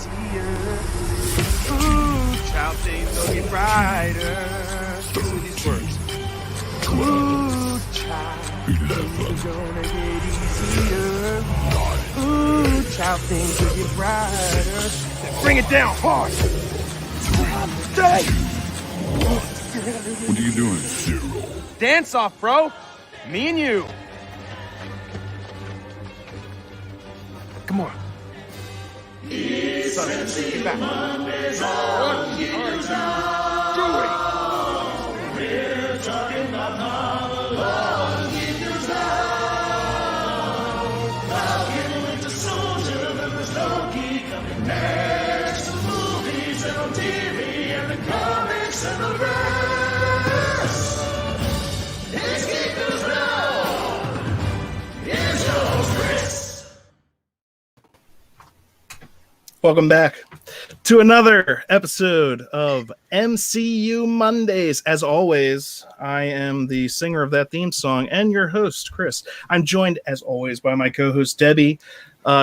easier. Ooh, child things will get brighter. Listen to these words. Ooh, child things are gonna get easier. Ooh, child things will get brighter. Bring it down hard. Stay. What are you doing, Zero? Dance off, bro. Me and you. Come on. Son, get back. Mondays on Geekers Now. Do it. We're talking about monologue Geekers Now. Falcon and Winter Soldier, then there's Loki coming next. The movies and on TV and the comics and the verse. It's Geekers Now. Here's your host, Chris. Welcome back to another episode of MCU Mondays. As always, I am the singer of that theme song and your host, Chris. I'm joined, as always, by my co-host, Debbie.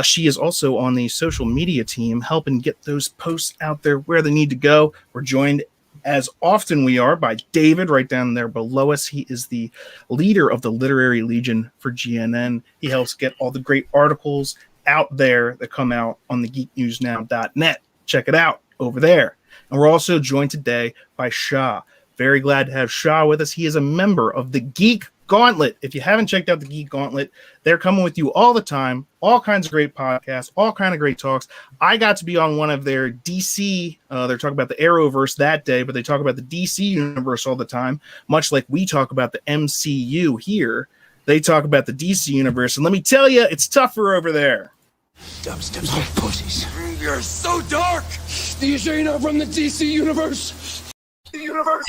She is also on the social media team, helping get those posts out there where they need to go. We're joined, as often we are, by David, right down there below us. He is the leader of the Literary Legion for GNN. He helps get all the great articles out there that come out on the geeknewsnow.net. Check it out over there. And we're also joined today by Shah. Very glad to have Shah with us. He is a member of the Geek Gauntlet. If you haven't checked out the Geek Gauntlet, they're coming with you all the time. All kinds of great podcasts, all kind of great talks. I got to be on one of their DC, they're talking about the Arrowverse that day, but they talk about the DC universe all the time, much like we talk about the MCU here. They talk about the DC universe, and let me tell you, it's tougher over there. Dubstep's like pussies. You're so dark. Do you sure you're not from the DC universe? The universe.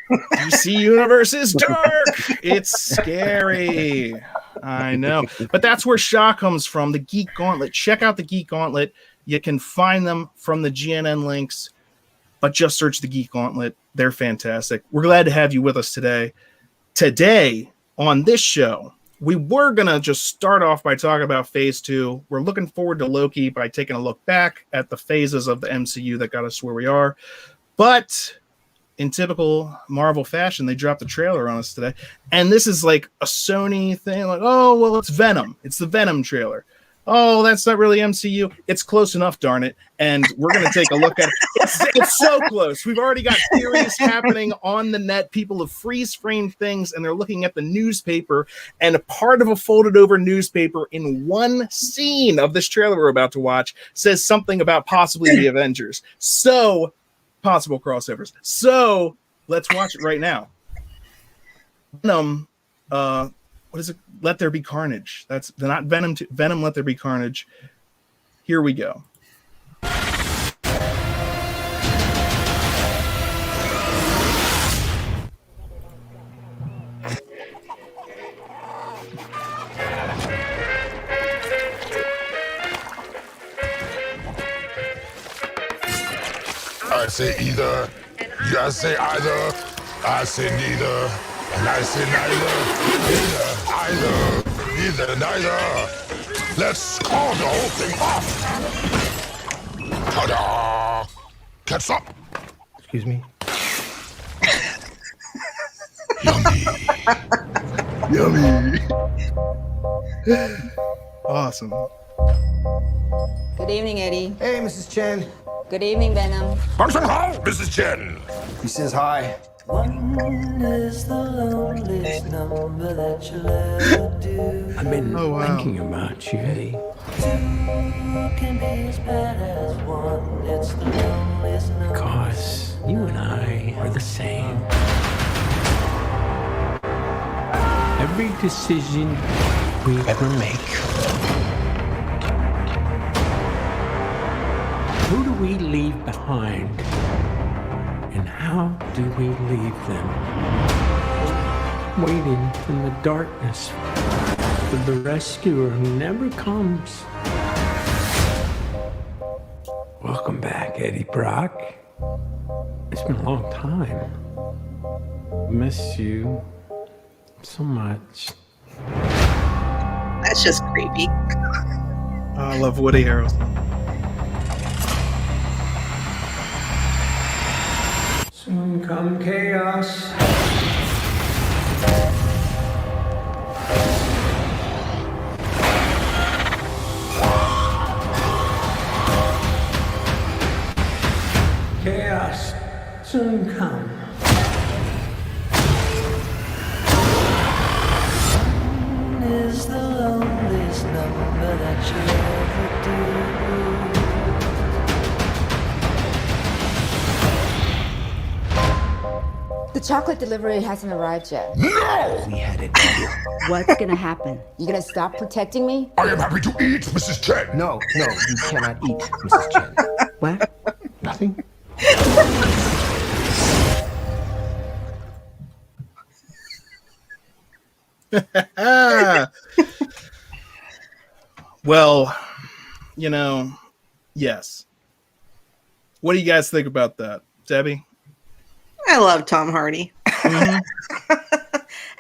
DC universe is dark. It's scary. I know. But that's where Shah comes from, the Geek Gauntlet. Check out the Geek Gauntlet. You can find them from the GNN links, but just search the Geek Gauntlet. They're fantastic. We're glad to have you with us today. Today, on this show, we were going to just start off by talking about Phase 2. We're looking forward to Loki by taking a look back at the phases of the MCU that got us where we are. But in typical Marvel fashion, they dropped a trailer on us today. And this is like a Sony thing. Like, oh, well, it's Venom. It's the Venom trailer. Oh, that's not really MCU. It's close enough, darn it. And we're going to take a look at it. It's so close. We've already got theories happening on the net. People have freeze-framed things, and they're looking at the newspaper. And a part of a folded-over newspaper in one scene of this trailer we're about to watch says something about possibly the Avengers. So, possible crossovers. So, let's watch it right now. Venom, what is it? Let There Be Carnage. That's not Venom. Venom. Let There Be Carnage. Here we go. I say either. You guys say either. I say neither. And I say neither, neither. Let's call the whole thing off. Ta-da! Catch up. Excuse me. Yummy. Awesome. Good evening, Eddie. Hey, Mrs. Chen. Good evening, Venom. Function Hall, Mrs. Chen. He says hi. One is the loneliest number that you'll ever do. I've been wow. thinking about you, Eddie. Two can be as bad as one. It's the loneliest number. Because you and I are the same. Every decision we ever make. Who do we leave behind? And how do we leave them? Waiting in the darkness for the rescuer who never comes. Welcome back, Eddie Brock. It's been a long time. Miss you so much. That's just creepy. I love Woody Harrelson. come chaos. Chaos soon come. Is the loneliest number that you'll ever do. The chocolate delivery hasn't arrived yet. No! We had it. What's gonna happen? You gonna stop protecting me? I am happy to eat, Mrs. Chen. No, you cannot eat, Mrs. Chen. What? Nothing? Well, yes. What do you guys think about that, Debbie? I love Tom Hardy. Mhm.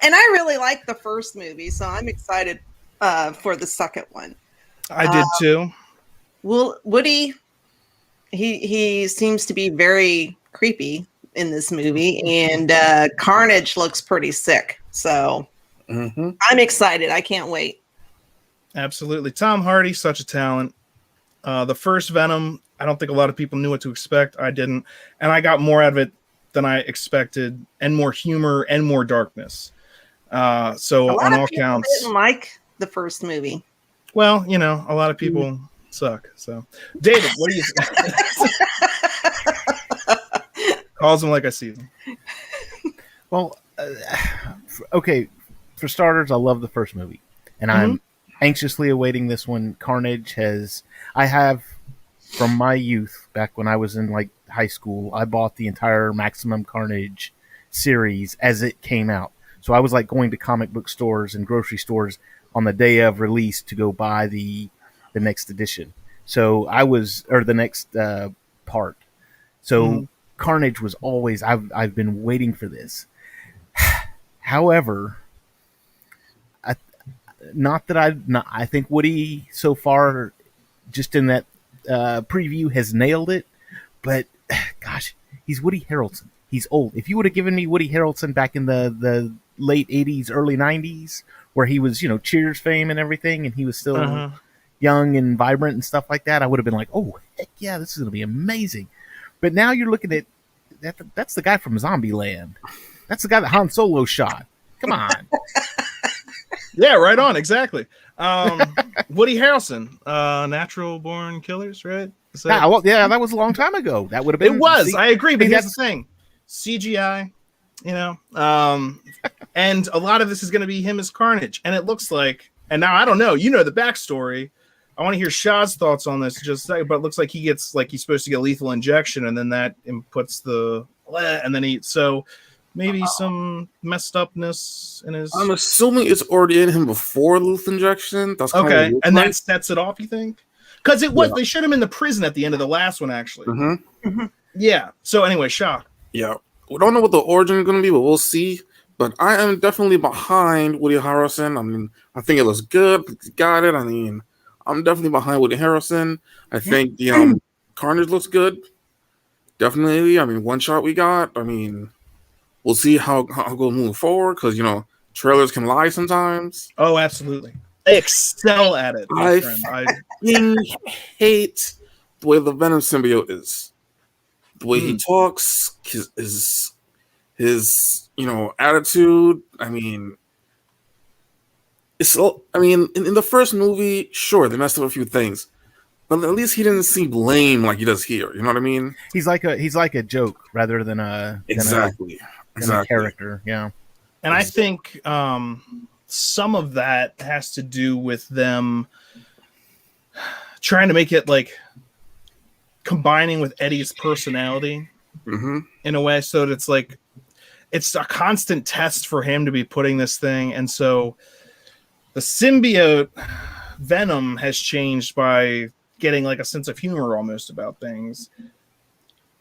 And I really like the first movie, so I'm excited for the second one. I did too. Woody, he seems to be very creepy in this movie, and Carnage looks pretty sick. So I'm excited. I can't wait. Absolutely. Tom Hardy, such a talent. The first Venom, I don't think a lot of people knew what to expect. I didn't. And I got more out of it than I expected, and more humor and more darkness. So on all counts, didn't like the first movie. well, a lot of people suck. So, David, what do you think? Calls them like I see them. Well, okay. For starters, I love the first movie, and I'm anxiously awaiting this one. Carnage I have from my youth, back when I was in like high school, I bought the entire Maximum Carnage series as it came out. So I was like going to comic book stores and grocery stores on the day of release to go buy the next edition. So the next part. So Carnage was always, I've been waiting for this. However, I think Woody so far, just in that preview, has nailed it. But gosh, he's Woody Harrelson. He's old. If you would have given me Woody Harrelson back in the late 80s, early 90s, where he was, Cheers fame and everything, and he was still young and vibrant and stuff like that, I would have been like, oh, heck yeah, this is going to be amazing. But now you're looking at that's the guy from Zombieland. That's the guy that Han Solo shot. Come on. Yeah, right on. Exactly. Woody Harrelson, Natural Born Killers, right? That was a long time ago. That would have been. It was. I agree. But here's the thing: CGI, and a lot of this is going to be him as Carnage, and it looks like. And now I don't know. The backstory. I want to hear Shah's thoughts on this. But it looks like he's supposed to get lethal injection, and then that inputs and then so. Maybe some messed upness in his. I'm assuming it's already in him before lethal injection. That's okay, and that sets it off. You think? Because it was they shot him in the prison at the end of the last one, actually. Yeah. So anyway, Shah. Yeah, we don't know what the origin is going to be, but we'll see. But I am definitely behind Woody Harrelson. I mean, I think it looks good. Got it. I mean, I'm definitely behind Woody Harrelson. I think the Carnage looks good. Definitely. I mean, one shot we got. I mean. We'll see how go moving forward because trailers can lie sometimes. Oh, absolutely! They excel at it. I hate the way the Venom symbiote is, the way he talks, his attitude. I mean, in the first movie, sure they messed up a few things, but at least he didn't seem lame like he does here. You know what I mean? He's like a joke rather than a character, yeah. And I think some of that has to do with them trying to make it like combining with Eddie's personality in a way, so that it's like it's a constant test for him to be putting this thing. And so the symbiote Venom has changed by getting like a sense of humor almost about things.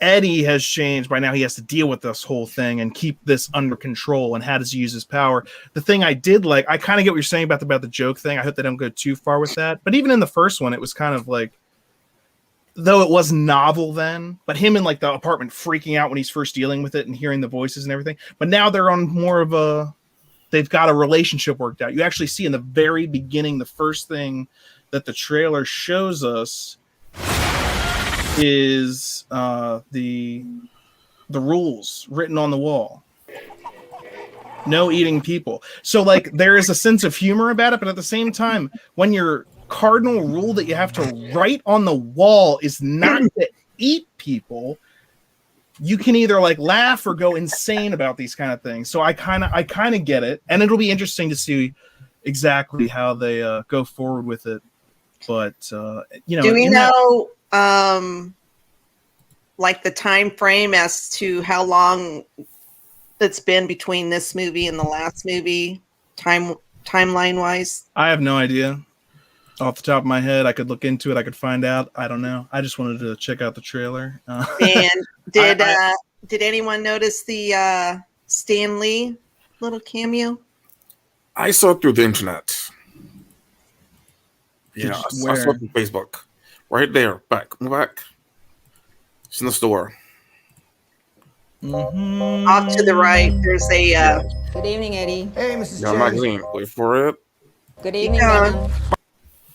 Eddie has changed by now. He has to deal with this whole thing and keep this under control. And how does he use his power? The thing I did like, I kind of get what you're saying about the joke thing. I hope they don't go too far with that. But even in the first one, it was kind of like though it was novel then, but him in like the apartment freaking out when he's first dealing with it and hearing the voices and everything. But now they're on more of a, they've got a relationship worked out. You actually see in the very beginning, the first thing that the trailer shows us is the rules written on the wall. No eating people. So like there is a sense of humor about it, but at the same time, when your cardinal rule that you have to write on the wall is not to eat people, you can either like laugh or go insane about these kind of things. So I kind of get it, and it'll be interesting to see exactly how they go forward with it. But you know, do we know like the time frame as to how long it's been between this movie and the last movie, timeline wise? I have no idea. Off the top of my head, I could look into it. I could find out. I don't know. I just wanted to check out the trailer. And did anyone notice the Stan Lee little cameo? I saw it through the internet. Yeah, I saw it through Facebook. Right there. Back. It's in the store. Mm-hmm. Off to the right, there's a... Good evening, Eddie. Hey, Mrs. Yeah, Chen. magazine. Wait for it. Good evening, Venom.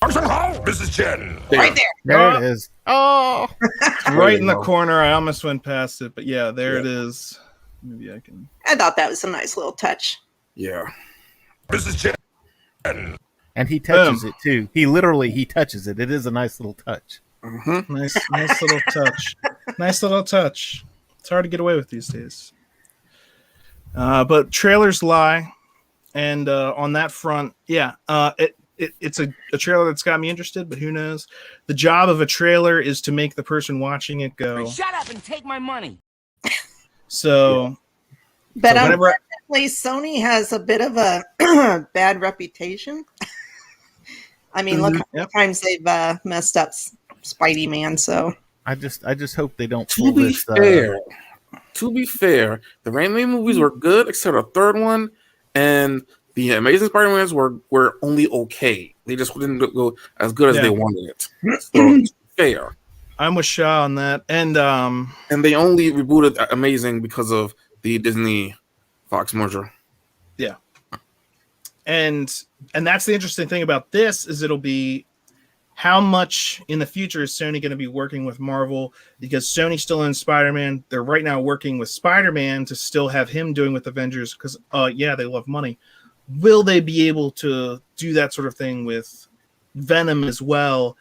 Mrs. Chen. right there. There it is. Oh, It's right in the corner. I almost went past it, but yeah, there it is. Maybe I can. I thought that was a nice little touch. Yeah. Mrs. Chen. and he touches it too. He touches it. It is a nice little touch. Mm-hmm. Nice little touch. Nice little touch. It's hard to get away with these days. But trailers lie, and on that front, yeah, it's a trailer that's got me interested. But who knows? The job of a trailer is to make the person watching it go, "Shut up and take my money." So, but unfortunately, Sony has a bit of a bad reputation. I mean, look how many times they've messed up Spidey Man. So I just hope they don't pull To be this. fair, the Raimi movies were good, except the third one, and the Amazing Spider-Mans were only okay. They just didn't go as good as they wanted it. So, to be fair, I'm with Shaw on that, and they only rebooted Amazing because of the Disney Fox merger. Yeah, and that's the interesting thing about this is it'll be how much in the future is Sony going to be working with Marvel, because Sony still owns Spider-Man. They're right now working with Spider-Man to still have him doing with Avengers because they love money. Will they be able to do that sort of thing with Venom as well?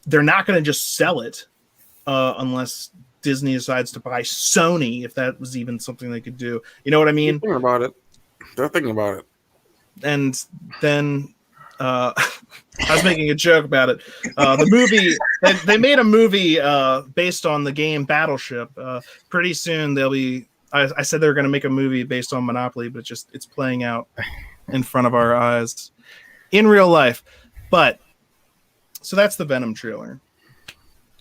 They're not going to just sell it unless Disney decides to buy Sony, if that was even something they could do. You know what I mean? They're thinking about it. And then I was making a joke about it. The movie, they made a movie based on the game Battleship. Pretty soon they'll be. I said they were going to make a movie based on Monopoly, but it's playing out in front of our eyes in real life. But so that's the Venom trailer.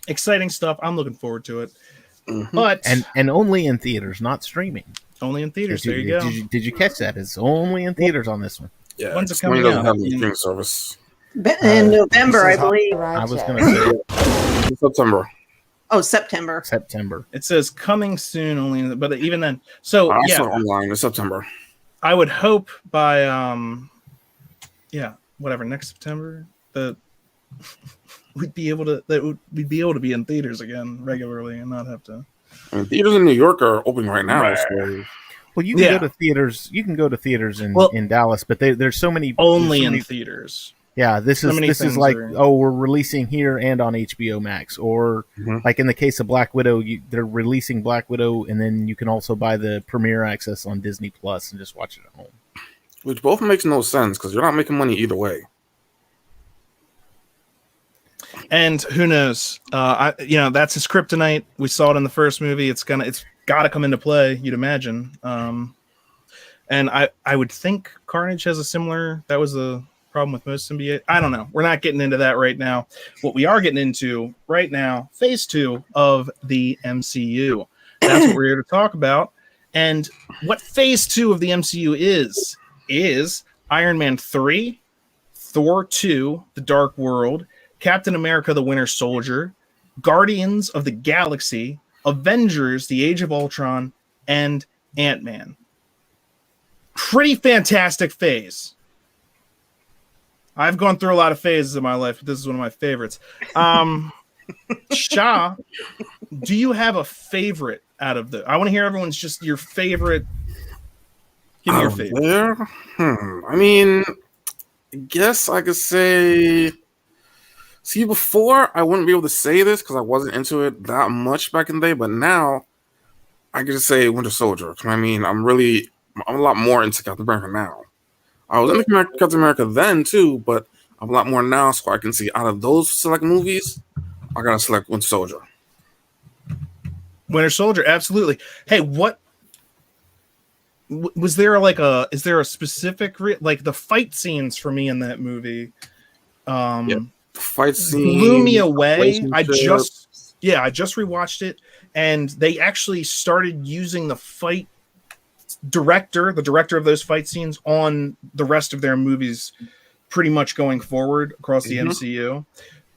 Exciting stuff. I'm looking forward to it. Mm-hmm. But and only in theaters, not streaming. Only in theaters. There you go. Did you catch that? It's only in theaters on this one. Yeah, when's it coming out? Have the streaming service in November, I believe. I was going to say September. Oh, September. It says coming soon only, but even then. So I saw it online in September. I would hope by next September that we'd be able to be in theaters again regularly and not have to. I mean, theaters in New York are open right now. Right. So. Well, you can go to theaters. You can go to theaters in Dallas, but there's so many in theaters. Yeah, this is like we're releasing here and on HBO Max, or like in the case of Black Widow, they're releasing Black Widow, and then you can also buy the premiere access on Disney Plus and just watch it at home. Which both makes no sense because you're not making money either way. And who knows? That's his kryptonite. We saw it in the first movie. It's got to come into play. You'd imagine. And I would think Carnage has a similar. That was the problem with most symbiote. I don't know. We're not getting into that right now. What we are getting into right now, phase 2 of the MCU. That's what we're here to talk about. And what phase 2 of the MCU is Iron Man 3, Thor 2, The Dark World, Captain America, The Winter Soldier, Guardians of the Galaxy, Avengers, The Age of Ultron, and Ant-Man. Pretty fantastic phase. I've gone through a lot of phases in my life, but this is one of my favorites. Shah, do you have a favorite out of the? I want to hear everyone's just your favorite. Give me your favorite. There? I mean, I guess I could say. See, before I wouldn't be able to say this because I wasn't into it that much back in the day, but now I could just say Winter Soldier. I mean, I'm a lot more into Captain America now. I was into Captain America then too, but I'm a lot more now, so I can see out of those select movies, I gotta select Winter Soldier. Winter Soldier, absolutely. Hey, what was there is there a specific like the fight scenes for me in that movie? The fight scene blew me away. I just rewatched it, and they actually started using the director of those fight scenes on the rest of their movies pretty much going forward across the MCU.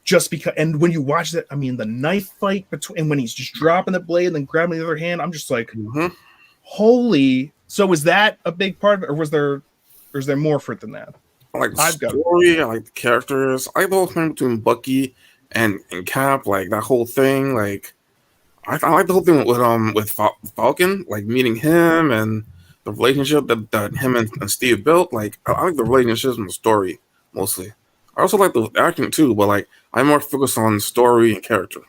Just because, and when you watch that, I mean, the knife fight between, and when he's just dropping the blade and then grabbing the other hand, I'm just like, holy. So was that a big part of it, or is there more for it than that? I like the story, I like the characters, I like the whole thing between Bucky and Cap, like that whole thing. Like I like the whole thing with Falcon, like meeting him and the relationship that him and Steve built. Like I like the relationships and the story mostly. I also like the acting too, but like I'm more focused on story and character.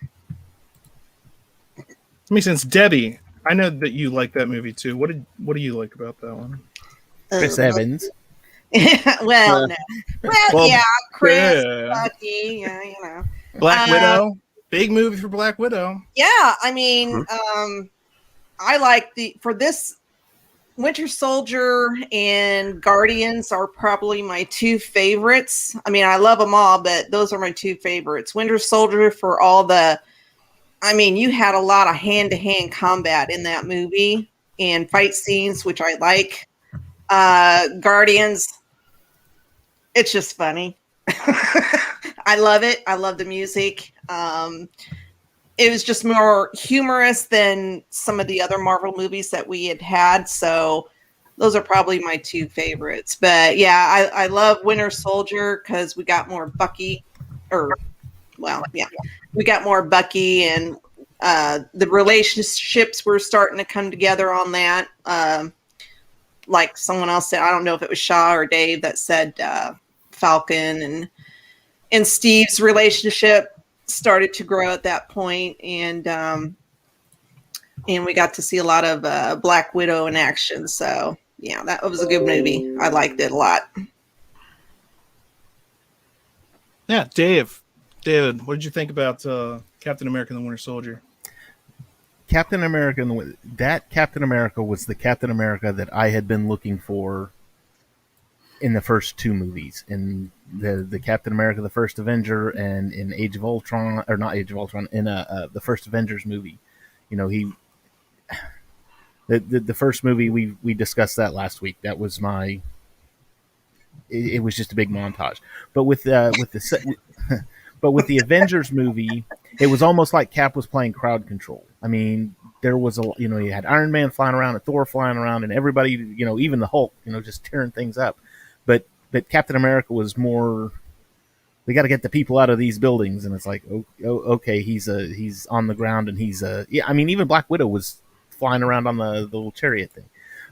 Makes sense. Debbie, I know that you like that movie too. What do you like about that one? Chris Evans. Well, yeah, Chris, yeah. Bucky, yeah, you know. Black Widow, big movie for Black Widow. Yeah, I mean, I like for this Winter Soldier and Guardians are probably my two favorites. I mean, I love them all, but those are my two favorites. Winter Soldier for all you had a lot of hand-to-hand combat in that movie and fight scenes, which I like. Guardians, it's just funny. I love it. I love the music. It was just more humorous than some of the other Marvel movies that we had. So those are probably my two favorites. But yeah, I love Winter Soldier because we got more Bucky. We got more Bucky, and the relationships were starting to come together on that. Like someone else said, I don't know if it was Shaw or Dave that said Falcon and Steve's relationship started to grow at that point, and we got to see a lot of Black Widow in action. So yeah, that was a good movie. I liked it a lot. Yeah, David, what did you think about Captain America and the Winter Soldier? Captain America was the Captain America that I had been looking for in the first two movies, in the Captain America, the First Avenger, and in Age of Ultron, or not Age of Ultron, in the first Avengers movie. You know, the first movie we discussed that last week. That was it was just a big montage. But with the Avengers movie, it was almost like Cap was playing crowd control. I mean, there was you had Iron Man flying around and Thor flying around and everybody, even the Hulk, just tearing things up. But Captain America was more, we got to get the people out of these buildings, and it's like, okay, he's on the ground, and even Black Widow was flying around on the little chariot thing.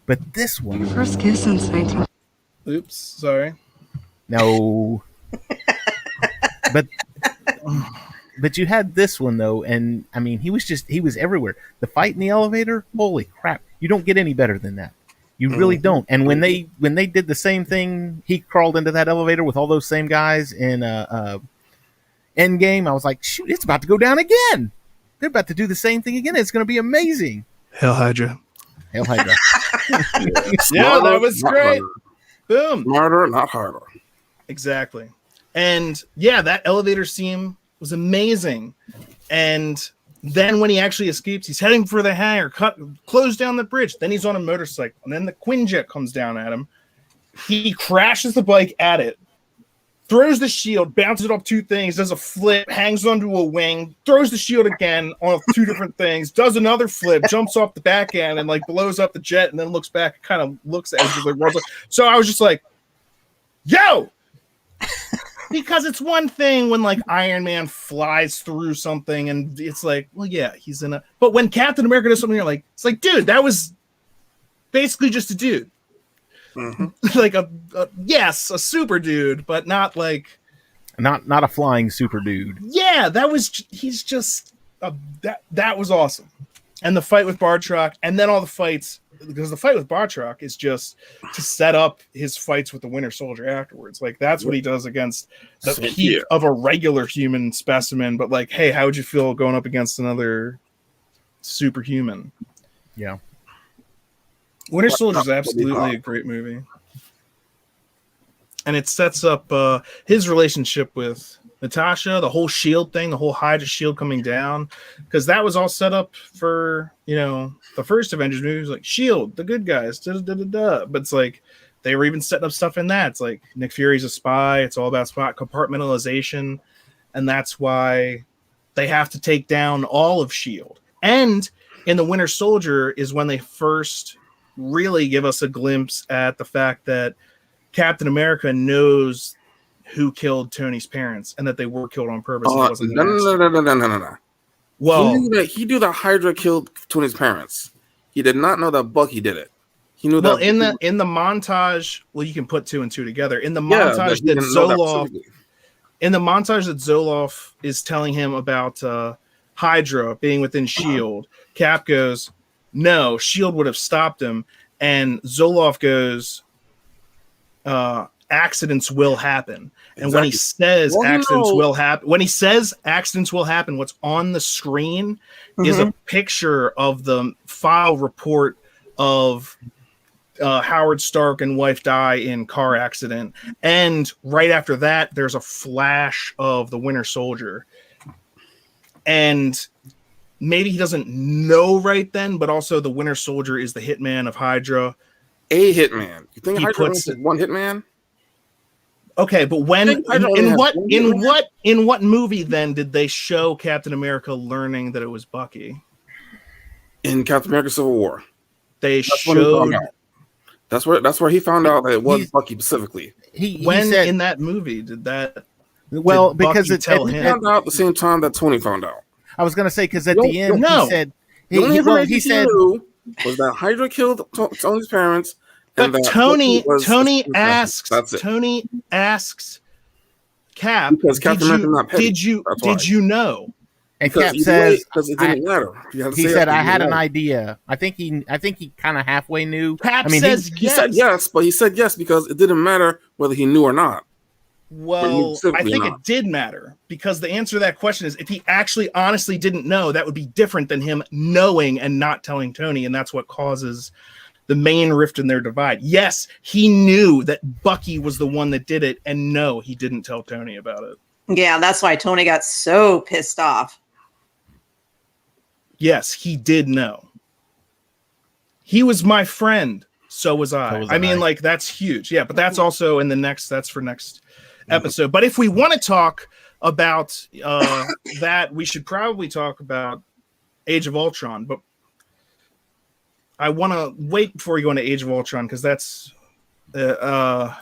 But this one, first kiss since 19. Oops, sorry. No. But you had this one though, and I mean, he was everywhere. The fight in the elevator, holy crap! You don't get any better than that. You really don't. And when they did the same thing, he crawled into that elevator with all those same guys in Endgame. I was like, shoot, it's about to go down again. They're about to do the same thing again. It's going to be amazing. Hail Hydra. Hail Hydra. Yeah, that was great. Boom. Smarter, not harder. Exactly. And yeah, that elevator scene was amazing. And then when he actually escapes, he's heading for the hangar, close down the bridge. Then he's on a motorcycle. And then the Quinjet comes down at him. He crashes the bike at it. throws the shield, bounces it off 2 things, does a flip, hangs onto a wing, throws the shield again on 2 different things, does another flip, jumps off the back end and like blows up the jet, and then looks back and kind of looks at it like runs. So I was just like, yo, because it's one thing when like Iron Man flies through something and it's like, well, yeah, he's in a, but when Captain America does something, you're like, it's like, dude, that was basically just a dude. Like a super dude, but not like not a flying super dude. Yeah, he's just that was awesome. And the fight with Bartrock, and then all the fights, because the fight with Bartrock is just to set up his fights with the Winter Soldier afterwards. Like that's what he does against the peak of a regular human specimen. But like, hey, how would you feel going up against another superhuman? Yeah. Winter Soldier is absolutely a great movie, and it sets up his relationship with Natasha, the whole Shield thing, the whole Hydra Shield coming down, because that was all set up for the first Avengers movie. It was like Shield, the good guys, but it's like they were even setting up stuff in that. It's like Nick Fury's a spy. It's all about spot compartmentalization, and that's why they have to take down all of Shield. And in the Winter Soldier is when they first really give us a glimpse at the fact that Captain America knows who killed Tony's parents and that they were killed on purpose. No. Well, he knew that Hydra killed Tony's parents. He did not know that Bucky did it. He knew that in the montage. Well, you can put 2 and 2 together. In the montage that Zoloft is telling him about Hydra being within Shield, Cap goes, no, Shield would have stopped him, and Zoloft goes, accidents will happen. And when he says accidents will happen, what's on the screen is a picture of the file report of Howard Stark and wife die in car accident. And right after that, there's a flash of the Winter Soldier. And maybe he doesn't know right then, but also the Winter Soldier is the hitman of Hydra. A hitman. You think Hydra is one hitman? Okay, but when in what movie then did they show Captain America learning that it was Bucky? In Captain America Civil War. That's showed. That's where he found out that it was Bucky specifically. In that movie did that? Well, because he found out at the same time that Tony found out. I was going to say because at the end he said the only information he said was that Hydra killed Tony's parents. But Tony asks Cap, because Captain America not petty. Did you know? And Cap says because it didn't matter. He said I had an idea. I think he kind of halfway knew. Cap says he said yes, but he said yes because it didn't matter whether he knew or not. Well, I think it did matter because the answer to that question is if he actually honestly didn't know, that would be different than him knowing and not telling Tony, and that's what causes the main rift in their divide. Yes, he knew that Bucky was the one that did it, and no, he didn't tell Tony about it. Yeah, that's why Tony got so pissed off. Yes, he did know. He was my friend, so was I. I mean, like, that's huge. Yeah, but that's also in the next, that's for next episode. But if we want to talk about that, we should probably talk about Age of Ultron. But I want to wait before we go into Age of Ultron because that's, I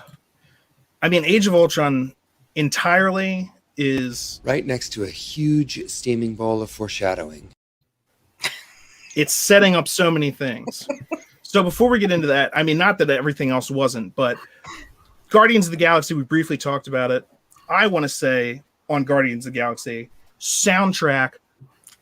mean, Age of Ultron entirely is right next to a huge steaming ball of foreshadowing. It's setting up so many things. So before we get into that, I mean, not that everything else wasn't, but Guardians of the Galaxy, we briefly talked about it. I want to say on Guardians of the Galaxy, soundtrack,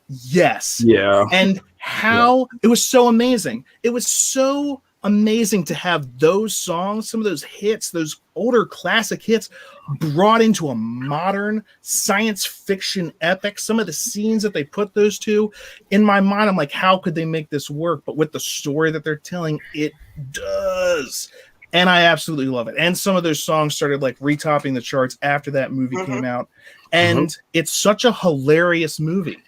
yes. Yeah. And how it was so amazing. It was so amazing to have those songs, some of those hits, those older classic hits brought into a modern science fiction epic. Some of the scenes that they put those two in my mind, I'm like, how could they make this work? But with the story that they're telling, it does. And I absolutely love it. And some of those songs started like retopping the charts after that movie came out. And it's such a hilarious movie.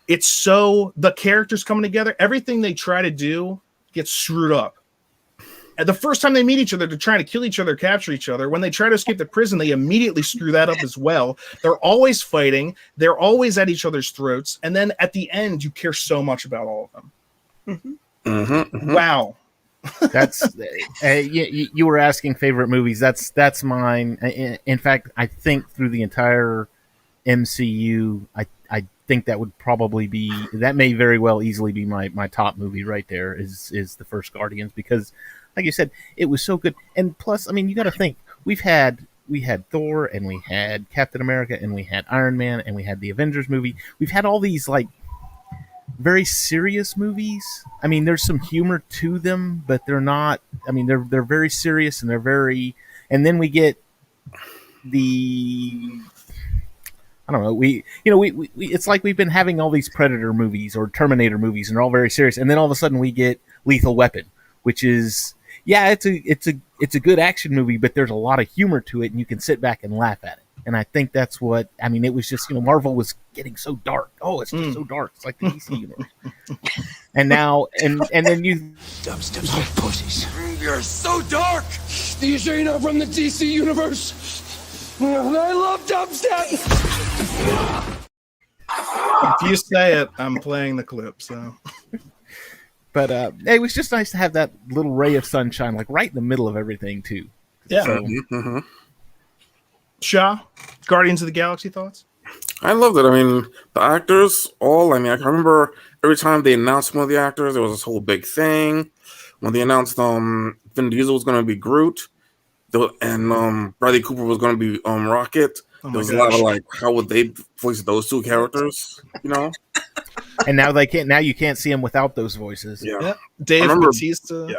It's so the characters coming together, everything they try to do gets screwed up. the first time they meet each other, they're trying to kill each other, capture each other. When they try to escape the prison, they immediately screw that up as well. They're always fighting. They're always at each other's throats. And then at the end, you care so much about all of them. Wow. That's you were asking favorite movies. That's mine. In fact, I think through the entire MCU, I think that would probably be, that may very well easily be my top movie right there is the first Guardians, because like you said, it was so good. And plus, I mean, you got to think, we had Thor, and we had Captain America, and we had Iron Man, and we had the Avengers movie. We've had all these like very serious movies. I mean, there's some humor to them, but they're not, I mean, they're very serious, and they're very, and then we get the, I don't know. We it's like we've been having all these Predator movies or Terminator movies, and they're all very serious. And then all of a sudden we get Lethal Weapon, which is, yeah, it's a good action movie, but there's a lot of humor to it, and you can sit back and laugh at it. And I think that's what, I mean, it was just, Marvel was getting so dark. Oh, it's just so dark. It's like the DC universe. And now, and then you, Dubstep's are pussies. You're so dark! You sure you're not from the DC universe? I love dubstep! If you say it, I'm playing the clip, so. But it was just nice to have that little ray of sunshine, like right in the middle of everything, too. Yeah. So, Shaw, Guardians of the Galaxy thoughts? I loved it. I mean, the actors, I can remember every time they announced one of the actors, there was this whole big thing. When they announced Vin Diesel was going to be Groot, and Bradley Cooper was going to be Rocket, there was a lot of like, how would they voice those two characters, And now they can't. Now you can't see them without those voices. Yeah. Dave Bautista. Yeah.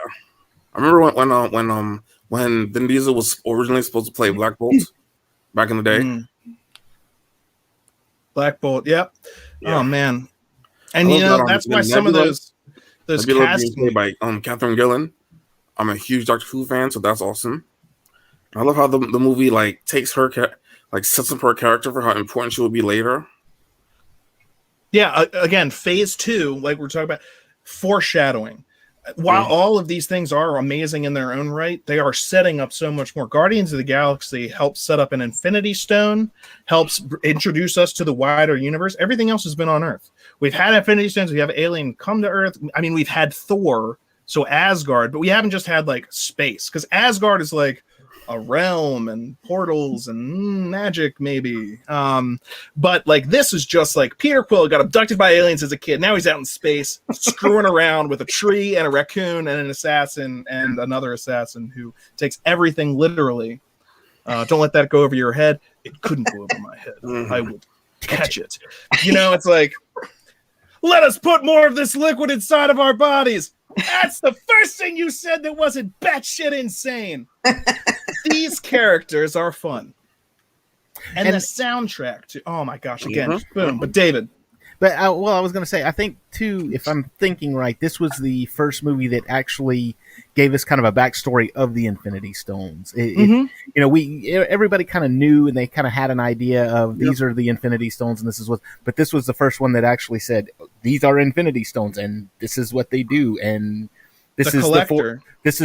I remember when Vin Diesel was originally supposed to play Black Bolt back in the day. Black Bolt. Yep. Yeah. Oh man. And that's why some of those casting by Catherine Gillan. I'm a huge Doctor Who fan, so that's awesome. I love how the movie like takes her sets up her character for how important she will be later. Yeah, again, phase 2, like we're talking about, foreshadowing. While all of these things are amazing in their own right, they are setting up so much more. Guardians of the Galaxy helps set up an Infinity Stone, helps introduce us to the wider universe. Everything else has been on Earth. We've had Infinity Stones, we have Alien come to Earth. I mean, we've had Thor, so Asgard, but we haven't just had like space, because Asgard is like a realm and portals and magic maybe, but like this is just like Peter Quill got abducted by aliens as a kid. Now he's out in space screwing around with a tree and a raccoon and an assassin and another assassin who takes everything literally. Don't let that go over your head. It couldn't go over my head. I would catch it. It's like, let us put more of this liquid inside of our bodies. That's the first thing you said that wasn't batshit insane. These characters are fun. And the soundtrack, too. Oh, my gosh. Again, boom. But David. But, I was going to say, I think, too, if I'm thinking right, this was the first movie that actually gave us kind of a backstory of the Infinity Stones. Everybody kind of knew, and they kind of had an idea of these are the Infinity Stones, and this is what. But this was the first one that actually said these are Infinity Stones, and this is what they do, and this is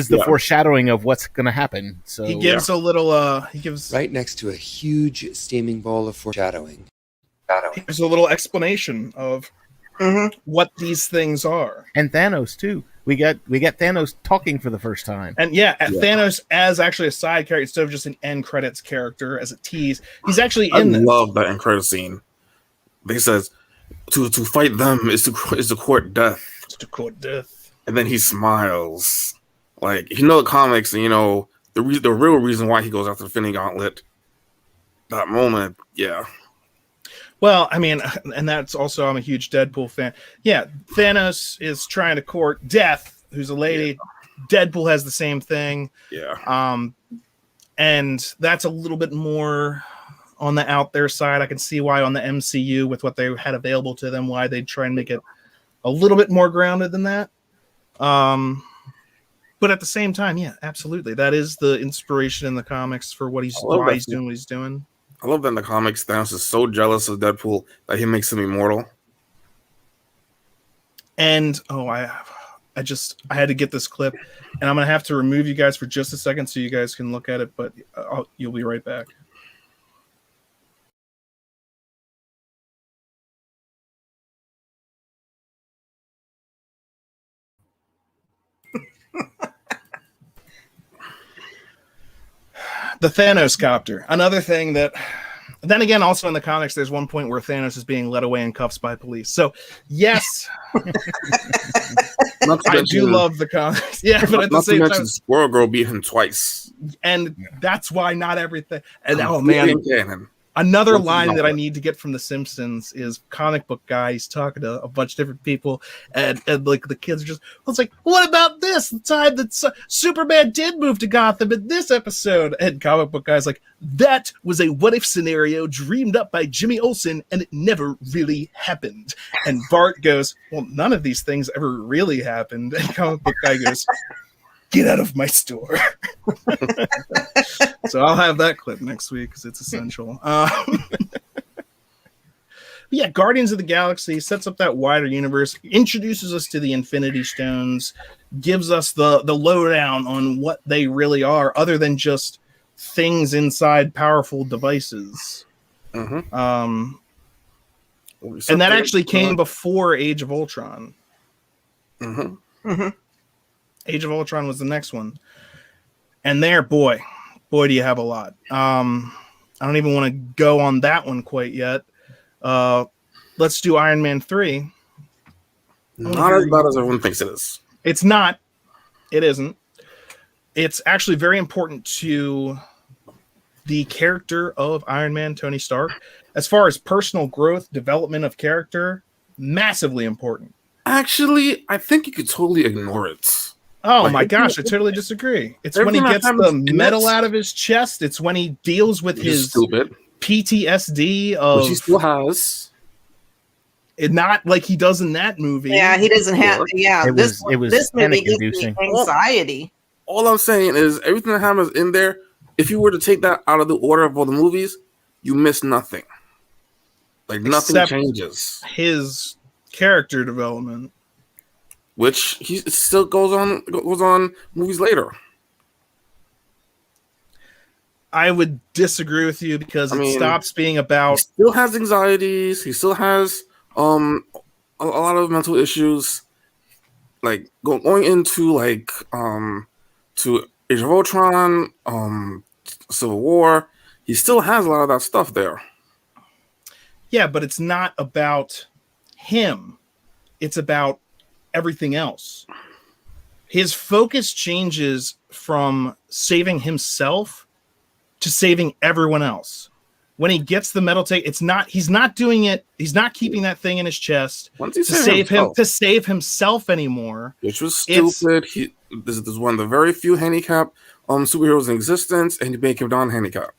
the foreshadowing of what's going to happen. So he gives a little. Right next to a huge steaming ball of foreshadowing. There's a little explanation of what these things are, and Thanos too. We got Thanos talking for the first time, and Thanos as actually a side character instead of just an end credits character as a tease. He's actually in this. I love that end credit scene. They says to fight them is to court death. It's to court death, and then he smiles. Like the comics, and the real reason why he goes after the Infinity Gauntlet. That moment, yeah. Well, I mean, and that's also, I'm a huge Deadpool fan. Yeah, Thanos is trying to court Death, who's a lady. Yeah. Deadpool has the same thing. Yeah. And that's a little bit more on the out there side. I can see why on the MCU, with what they had available to them, why they'd try and make it a little bit more grounded than that. But at the same time, yeah, absolutely. That is the inspiration in the comics for why he's doing what he's doing. I love that in the comics, Thanos is so jealous of Deadpool that he makes him immortal. And I had to get this clip, and I'm gonna have to remove you guys for just a second so you guys can look at it. But you'll be right back. The Thanos copter. Another thing that, then again, also in the comics, there's one point where Thanos is being led away in cuffs by police. So, yes, I do love the comics. Yeah, but at the same time, Squirrel Girl beat him twice. And that's why not everything. And oh, man. Another line that I need to get from The Simpsons is comic book guy. He's talking to a bunch of different people, and like the kids are just, it's like, what about this? The time that Superman did move to Gotham in this episode, and comic book guy's like, that was a what if scenario dreamed up by Jimmy Olsen, and it never really happened. And Bart goes, well, none of these things ever really happened. And comic book guy goes, get out of my store. So I'll have that clip next week because it's essential. Yeah, Guardians of the Galaxy sets up that wider universe, introduces us to the Infinity Stones, gives us the lowdown on what they really are, other than just things inside powerful devices. Mm-hmm. And that actually came before Age of Ultron. Mm-hmm. Mm-hmm. Age of Ultron was the next one. And there, boy, do you have a lot. I don't even want to go on that one quite yet. Let's do Iron Man 3. Not as bad as everyone thinks it is. It's not. It isn't. It's actually very important to the character of Iron Man, Tony Stark. As far as personal growth, development of character, massively important. Actually, I think you could totally ignore it. Oh my gosh, I totally disagree. It's when he gets the metal out of his chest. It's when he deals with his PTSD of... Which he still has. It, not like he does in that movie. Yeah, he doesn't have... Yeah, this movie gives me anxiety. All I'm saying is everything that happens in there, if you were to take that out of the order of all the movies, you miss nothing. Like, nothing changes. His character development. Which he still goes on movies later. I would disagree with you because it stops being about... He still has anxieties. He still has a lot of mental issues. Like going into to Age of Ultron, Civil War. He still has a lot of that stuff there. Yeah, but it's not about him. It's about everything else. His focus changes from saving himself to saving everyone else. When he gets the metal take, he's not doing it, he's not keeping that thing in his chest to save himself anymore. Which was stupid. This is one of the very few handicapped superheroes in existence, and you make him non-handicapped.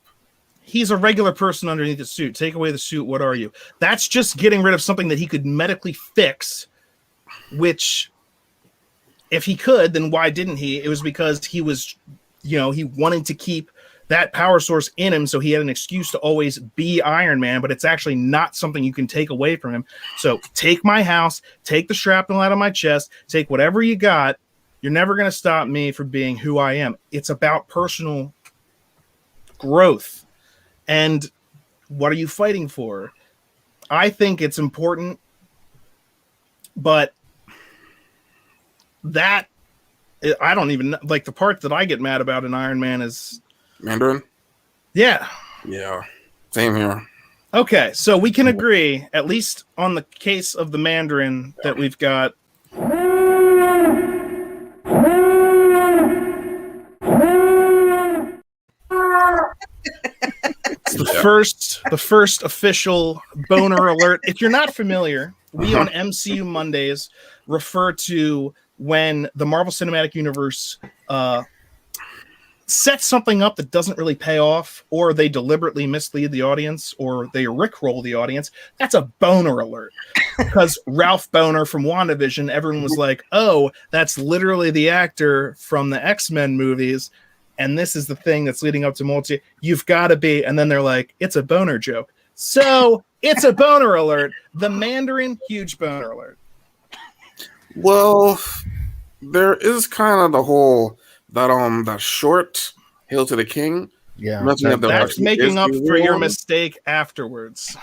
He's a regular person underneath the suit. Take away the suit, what are you? That's just getting rid of something that he could medically fix. Which, if he could, then why didn't he? It was because he was, he wanted to keep that power source in him, so he had an excuse to always be Iron Man, but it's actually not something you can take away from him. So take my house, take the shrapnel out of my chest, take whatever you got. You're never going to stop me from being who I am. It's about personal growth. And what are you fighting for? I think it's important, but that I don't even like the part that I get mad about in Iron Man is Mandarin. Yeah, same here. Okay, so we can agree, at least on the case of the Mandarin, that we've got the first official boner alert. If you're not familiar, we on MCU Mondays refer to when the Marvel Cinematic Universe sets something up that doesn't really pay off, or they deliberately mislead the audience, or they rickroll the audience. That's a boner alert. Because Ralph Boner from WandaVision, everyone was like, oh, that's literally the actor from the X-Men movies, and this is the thing that's leading up to multi. You've got to be, and then they're like, it's a boner joke. So it's a boner alert. The Mandarin, huge boner alert. Well, there is kind of the whole that short Hail to the King. Yeah, mentioning that there That's actually making is up a for real your one. mistake afterwards.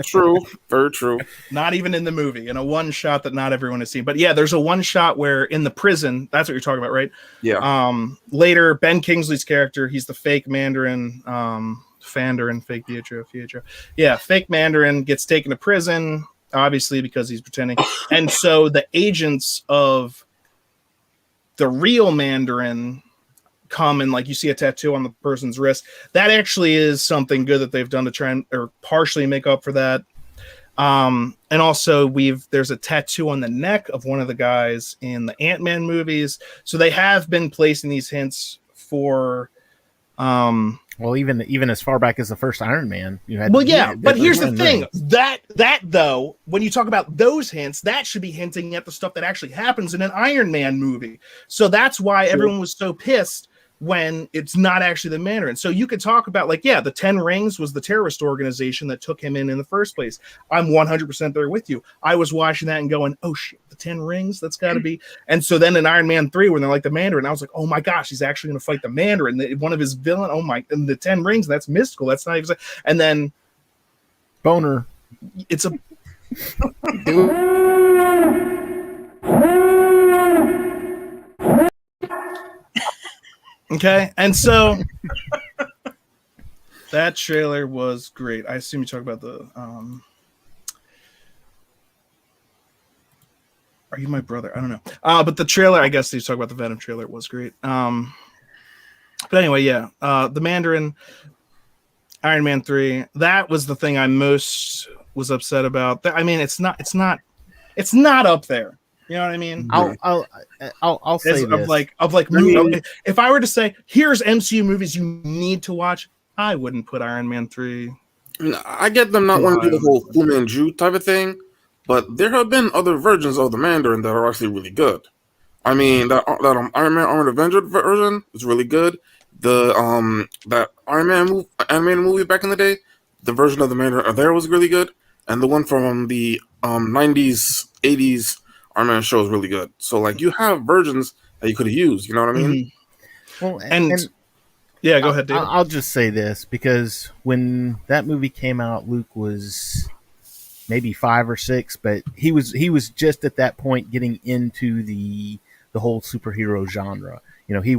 True, very true. Not even in the movie, in a one shot that not everyone has seen. But yeah, there's a one shot where in the prison, that's what you're talking about, right? Yeah. Later, Ben Kingsley's character, he's the fake Mandarin, Fandarin, fake Pietro. Yeah, fake Mandarin gets taken to prison, obviously because he's pretending. And so the agents of the real Mandarin come and like you see a tattoo on the person's wrist. That actually is something good that they've done to try and or partially make up for that. And also there's a tattoo on the neck of one of the guys in the Ant-Man movies. So they have been placing these hints for well, even as far back as the first Iron Man, you had. Well, yeah, but here's the thing: rings. that though, when you talk about those hints, that should be hinting at the stuff that actually happens in an Iron Man movie. So that's why everyone was so pissed when it's not actually the Mandarin. So you could talk about like, yeah, the 10 Rings was the terrorist organization that took him in the first place. I'm 100% there with you. I was watching that and going, oh shit, the 10 Rings, that's got to be. And so then in Iron Man 3, when they're like the Mandarin, I was like, oh my gosh, he's actually going to fight the Mandarin. One of his villain. Oh my, and the 10 Rings, that's mystical. That's not even. And then Boner. It's a. Okay, and so that trailer was great. I assume you talk about the Are you my brother? I don't know. But the trailer, I guess you talk about the Venom trailer, it was great. But anyway, yeah. The Mandarin, Iron Man 3, that was the thing I most was upset about. I mean, it's not up there. You know what I mean? I'll say this. If I were to say, here's MCU movies you need to watch, I wouldn't put Iron Man 3. I get them not wanting to do the whole Fu Manchu type of thing, but there have been other versions of the Mandarin that are actually really good. I mean, that Iron Man Armored Avenger version is really good. The that Iron Man animated movie back in the day, the version of the Mandarin there was really good, and the one from the 90s, 80s Iron Man show is really good. So like you have versions that you could have used. You know what I mean? Mm-hmm. Well, and yeah, go ahead, David. I'll just say this because when that movie came out, Luke was maybe 5 or 6, but he was just at that point getting into the whole superhero genre. You know, he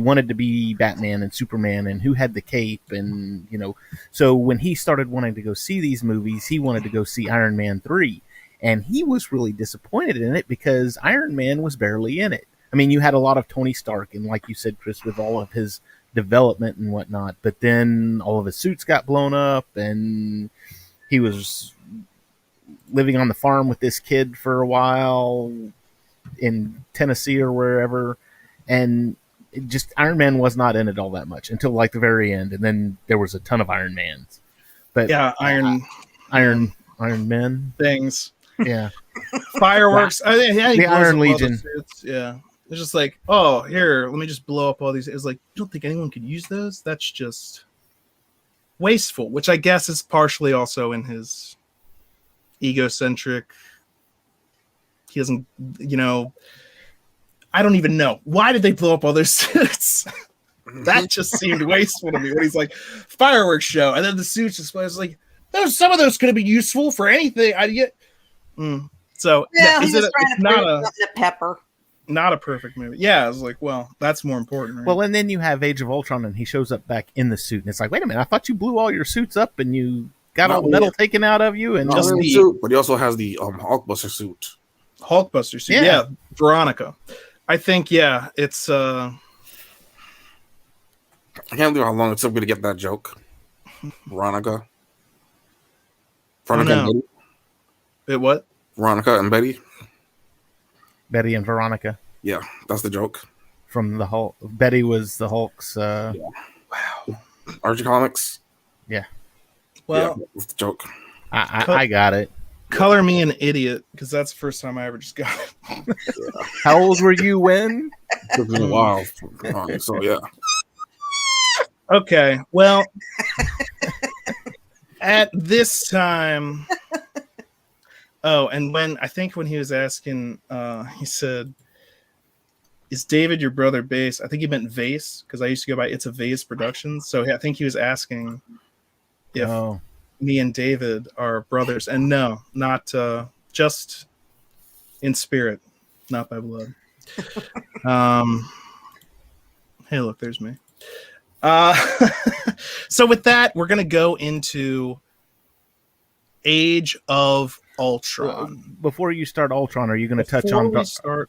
wanted to be Batman and Superman and who had the cape, and you know, so when he started wanting to go see these movies, he wanted to go see Iron Man 3. And he was really disappointed in it because Iron Man was barely in it. I mean, you had a lot of Tony Stark, and like you said, Chris, with all of his development and whatnot, but then all of his suits got blown up, and he was living on the farm with this kid for a while in Tennessee or wherever, and Iron Man was not in it all that much until like the very end, and then there was a ton of Iron Mans. But yeah, Iron Men things. Yeah, fireworks. I think the Iron Legion. Yeah, it's just like, oh, here, let me just blow up all these. It's like, you don't think anyone could use those? That's just wasteful. Which I guess is partially also in his egocentric. He doesn't, you know. I don't even know why did they blow up all their suits. That just seemed wasteful to me. When he's like, fireworks show, and then the suits just was like, some of those could have been useful for anything. So yeah, it's not a pepper. Not a perfect movie. Yeah, I was like, well, that's more important. Right? Well, and then you have Age of Ultron, and he shows up back in the suit, and it's like, wait a minute, I thought you blew all your suits up, and you got all the metal taken out of you, and just the suit, but he also has the Hulkbuster suit. Hulkbuster suit, yeah. Veronica. I think, yeah, it's. I can't believe how long it took me to get that joke. Veronica. Veronica and Betty. What? Veronica and Betty. Betty and Veronica. Yeah, that's the joke. From the Hulk. Betty was the Hulk's. Yeah. Wow. Archie Comics. Yeah. Well, yeah, that's the joke. I got it. Color me an idiot, because that's the first time I ever just got it. How old were you when? It took me a while. So yeah. Okay. Well, at this time. Oh, and when he was asking, he said, is David your brother Bass? I think he meant Vase because I used to go by It's a Vase Productions. So I think he was asking if me and David are brothers. And no, not just in spirit, not by blood. Hey, look, there's me. So with that, we're going to go into Age of Ultron. Before you start Ultron, are you going to touch on? Ultron.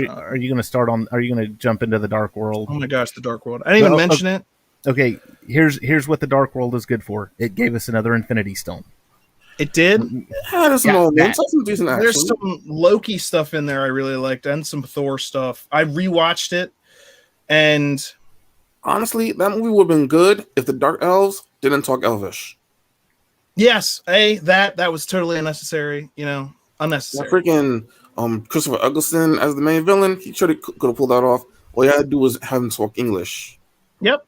Are you going to start on? Are you going to jump into the Dark World? Oh my gosh, the Dark World! I didn't even mention it. Okay, here's what the Dark World is good for. It gave us another Infinity Stone. It did. There's some decent action. There's some Loki stuff in there I really liked, and some Thor stuff. I rewatched it, and honestly, that movie would have been good if the Dark Elves didn't talk Elvish. Yes, that was totally unnecessary. Unnecessary. That freaking Christopher Eccleston as the main villain, he could have pulled that off. All you had to do was have him talk English. Yep,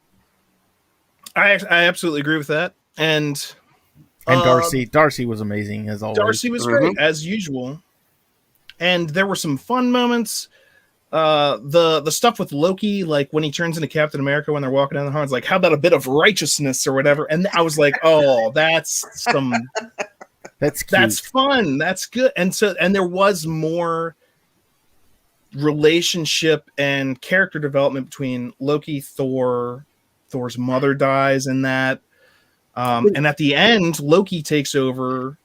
I absolutely agree with that. And Darcy was amazing as always. Darcy was great as usual, and there were some fun moments. The stuff with Loki, like when he turns into Captain America when they're walking down the hall, it's like, how about a bit of righteousness or whatever? And I was like, oh, that's cute. That's fun. That's good. And there was more relationship and character development between Loki, Thor's mother dies in that. And at the end, Loki takes over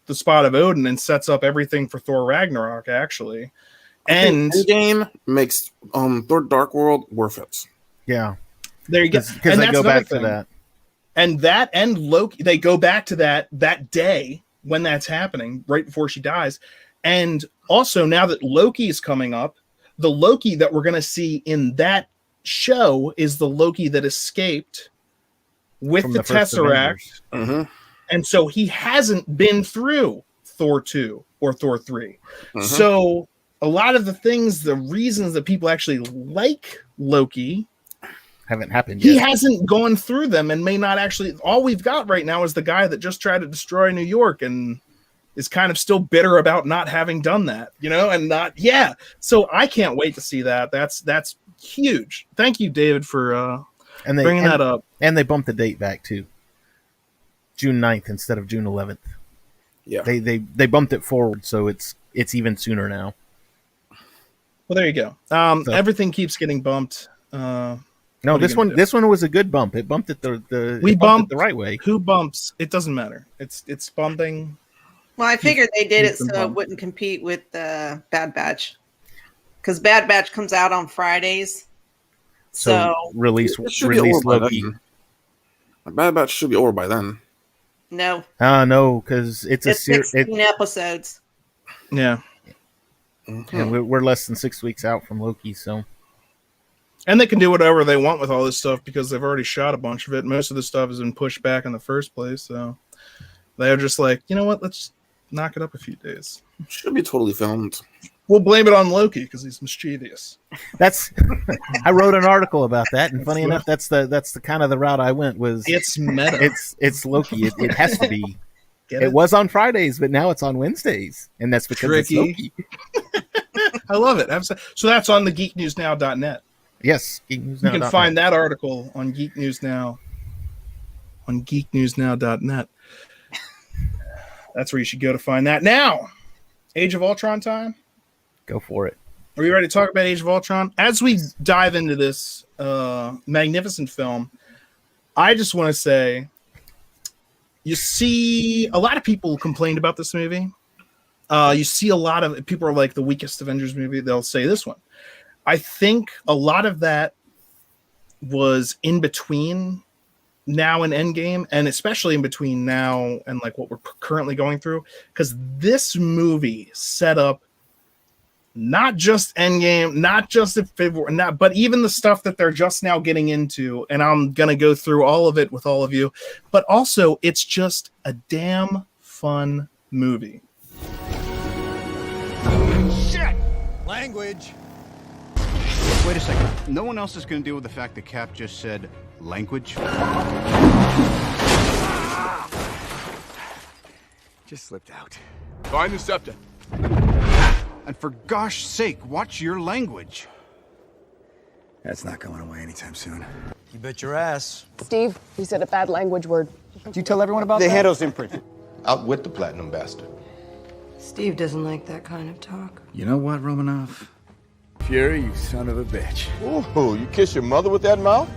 the spot of Odin and sets up everything for Thor Ragnarok, actually. And Endgame makes Thor Dark World worth it. Yeah. There you go. Because they go back to that. And that and Loki, they go back to that day when that's happening, right before she dies. And also, now that Loki is coming up, the Loki that we're going to see in that show is the Loki that escaped with the Tesseract. And so he hasn't been through Thor 2 or Thor 3. So a lot of the reasons that people actually like Loki haven't happened yet. He hasn't gone through them and may not actually. All we've got right now is the guy that just tried to destroy New York and is kind of still bitter about not having done that, and not. Yeah. So I can't wait to see that. That's huge. Thank you, David, for bringing that up. And they bumped the date back too. June 9th instead of June 11th. Yeah. They bumped it forward, so it's even sooner now. Well, there you go. Everything keeps getting bumped. No, this one was a good bump. It bumped it bumped it the right way. Who bumps? It doesn't matter. It's bumping. Well, I figured they did it so it wouldn't compete with Bad Batch, because Bad Batch comes out on Fridays. So release Loki. Bad Batch should be over by then. No. No, because it's 16 episodes. Yeah. And we're less than 6 weeks out from Loki, so. And they can do whatever they want with all this stuff because they've already shot a bunch of it. Most of the stuff has been pushed back in the first place, so they're just like, you know what? Let's knock it up a few days. Should be totally filmed. We'll blame it on Loki because he's mischievous. I wrote an article about that, and funny enough, that's the kind of the route I went. Was it's meta. It's Loki. It has to be. It was on Fridays, but now it's on Wednesdays, and that's because it's Loki. I love it. So that's on the geeknewsnow.net. Yes, geeknewsnow.net. You can find that article on Geek News Now on geeknewsnow.net. That's where you should go to find that. Now, Age of Ultron time. Go for it. Are we ready to talk about Age of Ultron? As we dive into this magnificent film, I just want to say, you see a lot of people complained about this movie. You see a lot of people are like the weakest Avengers movie. They'll say this one. I think a lot of that was in between now and Endgame, and especially in between now and like what we're currently going through, because this movie set up not just Endgame, not just but even the stuff that they're just now getting into, and I'm gonna go through all of it with all of you. But also, it's just a damn fun movie. Shit! Language. Wait a second. No one else is going to deal with the fact that Cap just said language? Just slipped out. Find the scepter. And for gosh sake, watch your language. That's not going away anytime soon. You bet your ass. Steve, he said a bad language word. Did you tell everyone about The that? handle's imprinted. Outwit the platinum bastard. Steve doesn't like that kind of talk. You know what, Romanoff? Fury, you son of a bitch. Ooh, you kiss your mother with that mouth?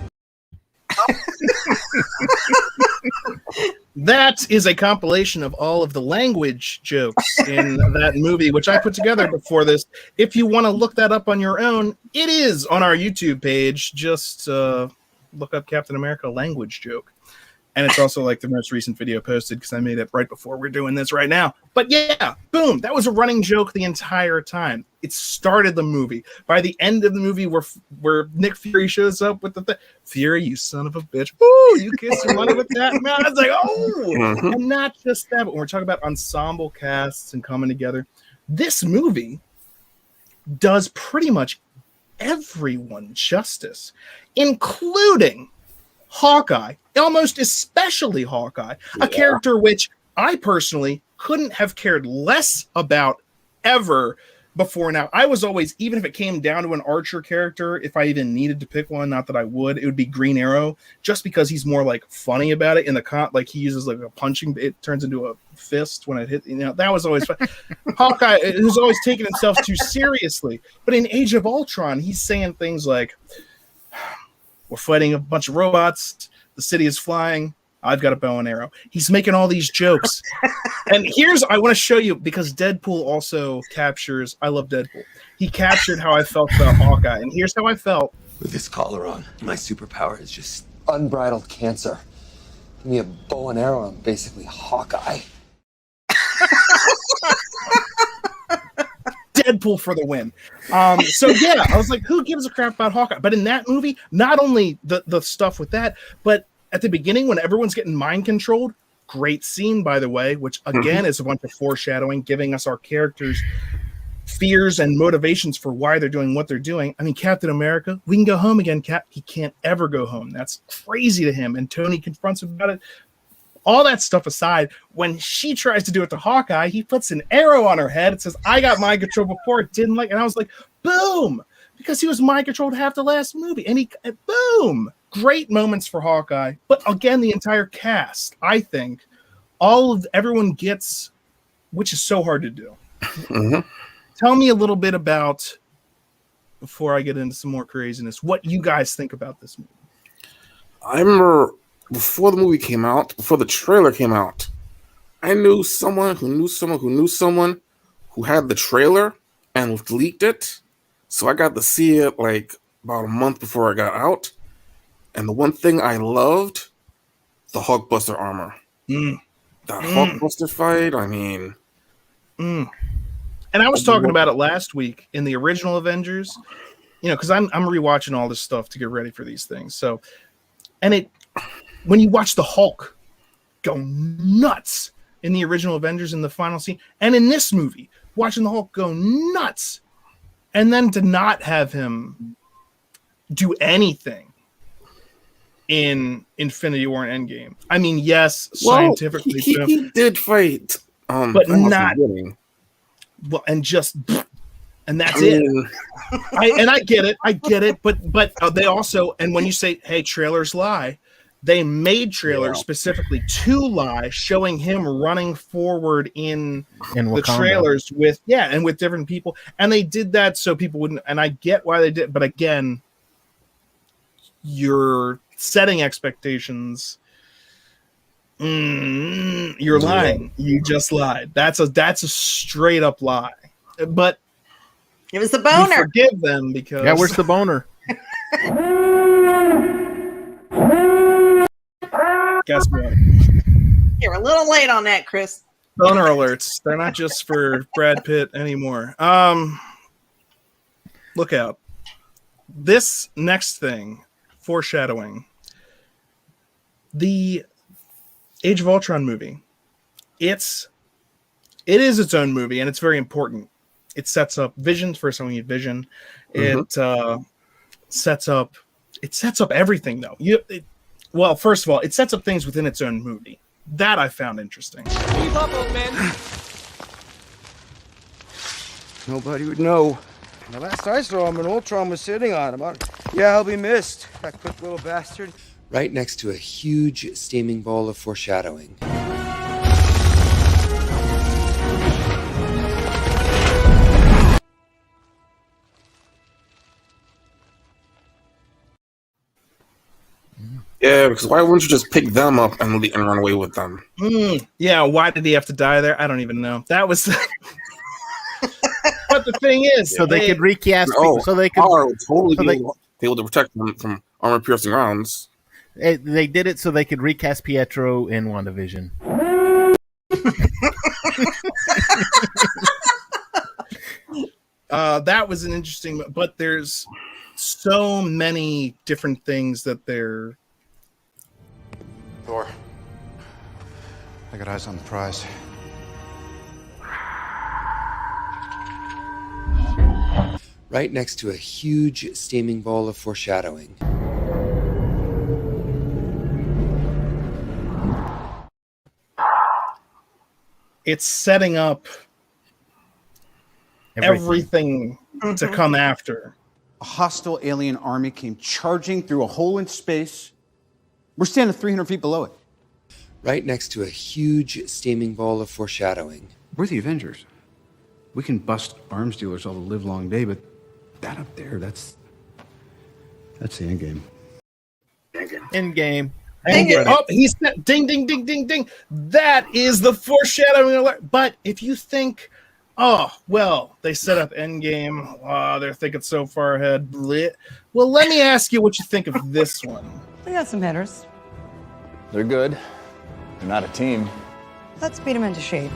That is a compilation of all of the language jokes in that movie, which I put together before this. If you want to look that up on your own, it is on our YouTube page. Just look up Captain America language joke. And it's also like the most recent video posted because I made it right before we're doing this right now. But yeah, boom, that was a running joke the entire time. It started the movie. By the end of the movie, where Nick Fury shows up with the Fury, you son of a bitch. Ooh, you kiss your mother with that. Man, I was like, oh. And not just that, but when we're talking about ensemble casts and coming together, this movie does pretty much everyone justice, including Hawkeye, almost especially Hawkeye, a character which I personally couldn't have cared less about ever before now. I was always, even if it came down to an Archer character, if I even needed to pick one, not that I would, it would be Green Arrow, just because he's more like funny about it in the like he uses like a punching, it turns into a fist when it hit, that was always fun. Hawkeye, who's always taking himself too seriously, but in Age of Ultron, he's saying things like, we're fighting a bunch of robots. The city is flying. I've got a bow and arrow. He's making all these jokes. And I want to show you, because Deadpool also captures, I love Deadpool. He captured how I felt about Hawkeye. And here's how I felt. With this collar on, my superpower is just unbridled cancer. Give me a bow and arrow, I'm basically Hawkeye. Deadpool for the win. So yeah, I was like, who gives a crap about Hawkeye? But in that movie, not only the stuff with that, but at the beginning when everyone's getting mind controlled, great scene, by the way, which again is a bunch of foreshadowing, giving us our characters' fears and motivations for why they're doing what they're doing. I mean, Captain America, we can go home again, Cap. He can't ever go home. That's crazy to him. And Tony confronts him about it. All that stuff aside, when she tries to do it to Hawkeye, he puts an arrow on her head. It says, I got mind control before, it didn't like, and I was like, boom, because he was mind controlled half the last movie. And boom, great moments for Hawkeye. But again, the entire cast, I think, everyone gets, which is so hard to do. Mm-hmm. Tell me a little bit about, before I get into some more craziness, what you guys think about this movie. I remember before the movie came out, before the trailer came out, I knew someone who knew someone who knew someone who had the trailer and leaked it. So I got to see it like about a month before I got out. And the one thing I loved, the Hulkbuster armor. That Hulkbuster fight, I mean. And I was talking about it last week in the original Avengers, because I'm rewatching all this stuff to get ready for these things. So, when you watch the Hulk go nuts in the original Avengers in the final scene, and in this movie, watching the Hulk go nuts, and then to not have him do anything in Infinity War and Endgame. I mean, yes, scientifically, he did fight, but not. Well, and just, and that's it. I get it, but they also, and when you say, hey, trailers lie, they made trailers specifically to lie, showing him running forward in the trailers with different people. And they did that so people wouldn't, and I get why they did, but again, you're setting expectations. You're lying. You just lied. That's a straight up lie. But it was the boner. Forgive them because where's the boner? Guess what? You're a little late on that, Chris. Boner alerts. They're not just for Brad Pitt anymore. Look out. This next thing, foreshadowing. The Age of Ultron movie. It is its own movie, and it's very important. It sets up Vision. First time we need Vision. It sets up everything, though. Well, first of all, it sets up things within its own movie. That I found interesting. Keep up, old man. Nobody would know. The last I saw him, Ultron was sitting on about Yeah, I'll be missed. That quick little bastard. Right next to a huge steaming bowl of foreshadowing. Yeah, because why wouldn't you just pick them up and run away with them? Yeah, why did he have to die there? I don't even know. That was. But the thing is, so they could recast. So they could totally be able to protect them from armor-piercing rounds. They did it so they could recast Pietro in WandaVision. That was an interesting, but there's so many different things that they're. Thor, I got eyes on the prize. Right next to a huge steaming bowl of foreshadowing. It's setting up everything to come after. A hostile alien army came charging through a hole in space. We're standing 300 feet below it. Right next to a huge steaming bowl of foreshadowing. We're the Avengers. We can bust arms dealers all the live long day, but that up there, that's the end game. End game. Oh, he said, ding, ding, ding, ding, ding. That is the foreshadowing alert. But if you think, oh, well, they set up Endgame. They're thinking so far ahead. Bleh. Well, let me ask you what you think of this one. We got some hitters. They're good. They're not a team. Let's beat them into shape.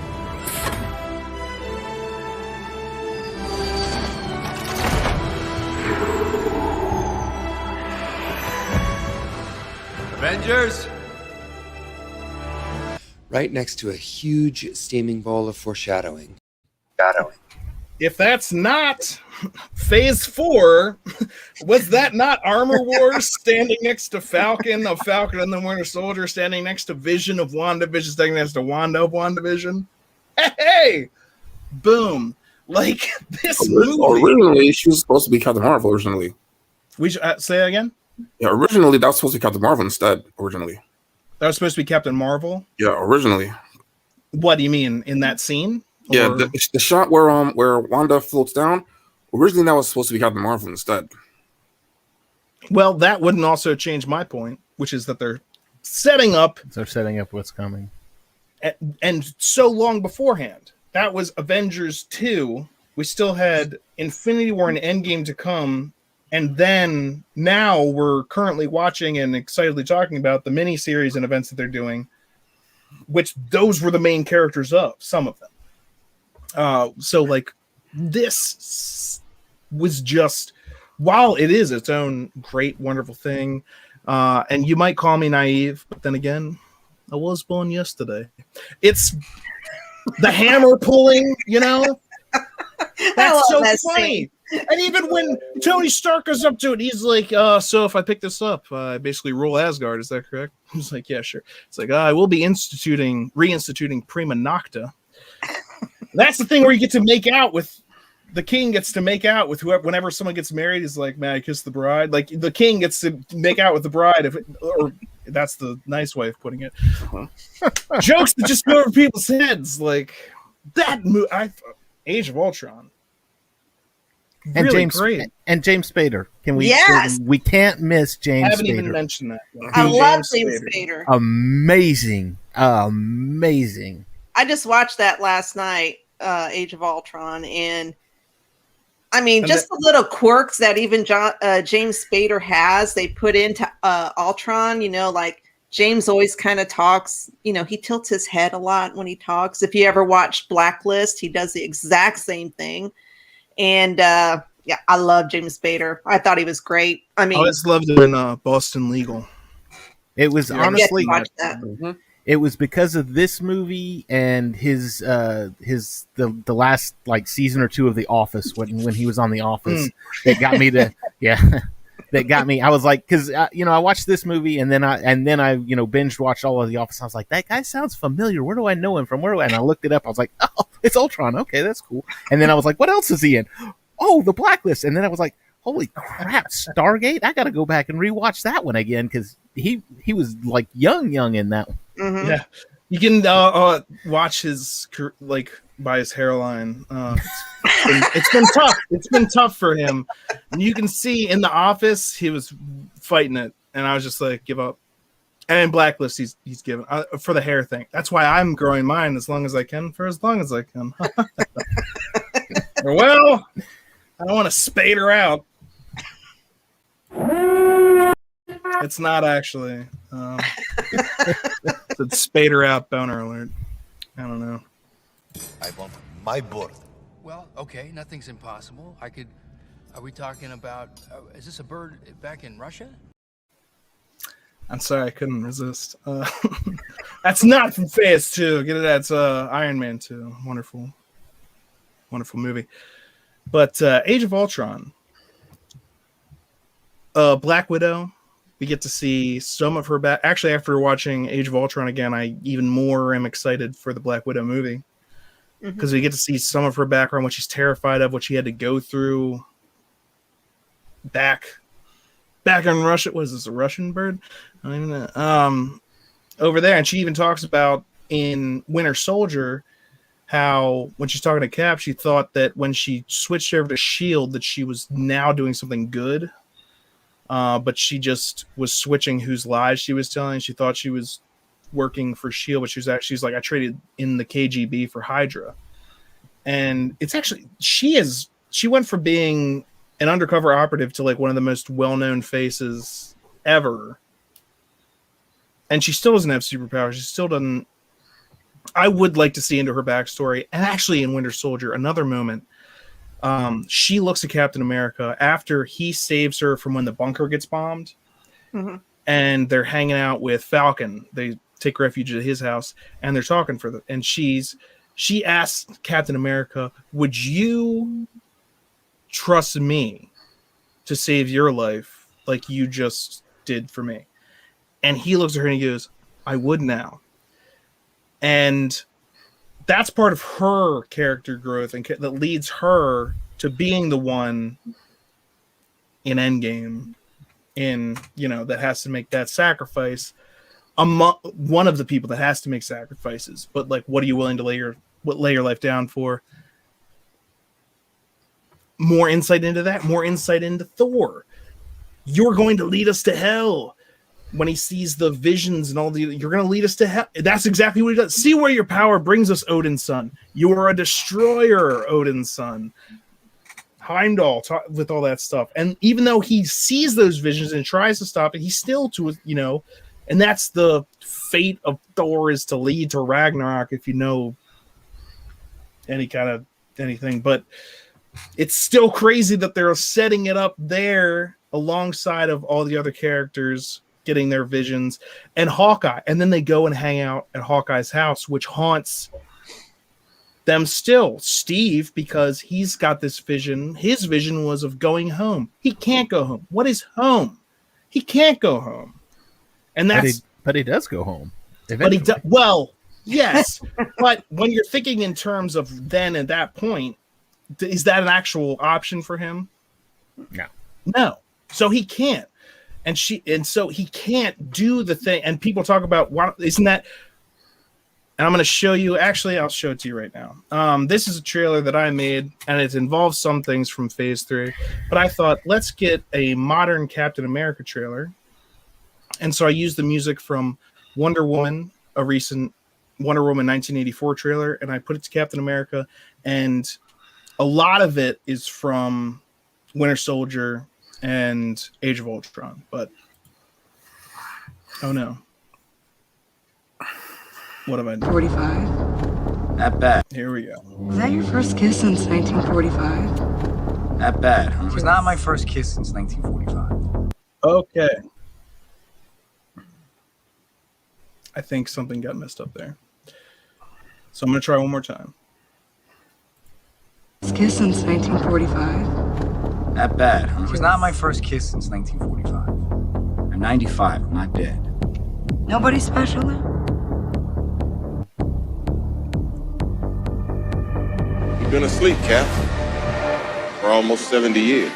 Avengers! Right next to a huge steaming bowl of foreshadowing. If that's not Phase 4, was that not Armor Wars standing next to Falcon of Falcon and the Winter Soldier, standing next to Vision of WandaVision, standing next to Wanda of WandaVision? Hey! Boom. Like, this movie... Originally, she was supposed to be Captain Marvel, originally. We should, say that again? Yeah, originally, that was supposed to be Captain Marvel instead, originally. That was supposed to be Captain Marvel? Yeah, originally. What do you mean, in that scene? Yeah, the shot where Wanda floats down, originally that was supposed to be Captain Marvel instead. Well, that wouldn't also change my point, which is that they're setting up... They're setting up what's coming. And so long beforehand. That was Avengers 2. We still had Infinity War and Endgame to come. And then now we're currently watching and excitedly talking about the miniseries and events that they're doing, which those were the main characters of, some of them. So like this was just, while it is its own great, wonderful thing, and you might call me naive, but then again, I was born yesterday. It's the hammer pulling, you know? That's so funny. And even when Tony Stark goes up to it, he's like, so if I pick this up, I basically rule Asgard. Is that correct? He's like, yeah, sure. It's like, I will be reinstituting Prima Nocta. That's the thing where you get to make out with, the king gets to make out with whoever, whenever someone gets married, he's like, may I kiss the bride? Like, the king gets to make out with the bride, or that's the nice way of putting it. Jokes that just go over people's heads. Like, that movie, Age of Ultron. And Really James great. And James Spader. Can we? Yes! We can't miss James Spader. I haven't even mentioned that. I love James Spader. Amazing. I just watched that last night, Age of Ultron, and I mean, and just the little quirks that even James Spader has, they put into Ultron. You know, like James always kind of talks. You know, he tilts his head a lot when he talks. If you ever watched Blacklist, he does the exact same thing. And yeah, I love James Spader. I thought he was great. I mean, I always loved it in Boston Legal. It was honestly, that. It was because of this movie and the last like season or two of The Office when he was on The Office that got me to that got me. I was like, because I watched this movie and then I binge watched all of The Office. I was like, that guy sounds familiar. Where do I know him from? And I looked it up. I was like, oh, it's Ultron. Okay, that's cool. And then I was like, what else is he in? Oh, The Blacklist. And then I was like, holy crap, Stargate! I got to go back and rewatch that one again because he was like young in that one. Mm-hmm. Yeah, you can watch his like by his hairline. It's been tough. It's been tough for him. And you can see in The Office he was fighting it, and I was just like, give up. And in Blacklist, he's given for the hair thing. That's why I'm growing mine as long as I can for as long as I can. Well, I don't want to spade her out. It's not actually. It's spade her out, boner alert. I don't know. I want my board. Well, okay, nothing's impossible. Are we talking about, is this a bird back in Russia? I'm sorry, I couldn't resist. That's not from Phase 2. Get it? That's Iron Man 2. Wonderful movie. But Age of Ultron, Black Widow, we get to see some of her back. Actually, after watching Age of Ultron again, I even more am excited for the Black Widow movie because we get to see some of her background, what she's terrified of, what she had to go through back in Russia. Was this a Russian bird? I don't even know. Over there, and she even talks about in Winter Soldier how when she's talking to Cap, she thought that when she switched over to S.H.I.E.L.D. that she was now doing something good, but she just was switching whose lies she was telling. She thought she was working for S.H.I.E.L.D., but she's like, I traded in the KGB for Hydra. And it's actually, she went from being an undercover operative to like one of the most well-known faces ever. And she still doesn't have superpowers. She still doesn't. I would like to see into her backstory. And actually in Winter Soldier, another moment, she looks at Captain America after he saves her from when the bunker gets bombed. Mm-hmm. And they're hanging out with Falcon. They take refuge at his house and they're talking for them. And she asks Captain America, would you trust me to save your life like you just did for me? And he looks at her and he goes, I would now. And that's part of her character growth and that leads her to being the one in Endgame that has to make that sacrifice, one of the people that has to make sacrifices. But like, what are you willing to lay your life down for? More insight into that, more insight into Thor. You're going to lead us to hell. When he sees the visions and you're going to lead us to hell. That's exactly what he does. See where your power brings us, Odin's son. You are a destroyer, Odin's son. Heimdall with all that stuff. And even though he sees those visions and tries to stop it, he's still and that's the fate of Thor, is to lead to Ragnarok, if you know any kind of anything. But it's still crazy that they're setting it up there alongside of all the other characters getting their visions and Hawkeye. And then they go and hang out at Hawkeye's house, which haunts them still. Steve, because he's got this vision. His vision was of going home. He can't go home. What is home? He can't go home. And that's but he does go home. But he does. Well, yes. But when you're thinking in terms of then at that point, is that an actual option for him? No. So he can't. And so he can't do the thing. And people talk about, why isn't that? And I'm going to show you. Actually, I'll show it to you right now. This is a trailer that I made, and it involves some things from Phase 3. But I thought, let's get a modern Captain America trailer. And so I used the music from Wonder Woman, a recent Wonder Woman 1984 trailer, and I put it to Captain America. And a lot of it is from Winter Soldier and Age of Ultron, but oh no, what have I done? 45. Not bad. Here we go. Was that your first kiss since 1945? Not bad. It was not my first kiss since 1945. Okay. I think something got messed up there. So I'm going to try one more time. First kiss since 1945? Not bad. It was not my first kiss since 1945. I'm 95. I'm not dead. Nobody special then? You've been asleep, Cap, for almost 70 years.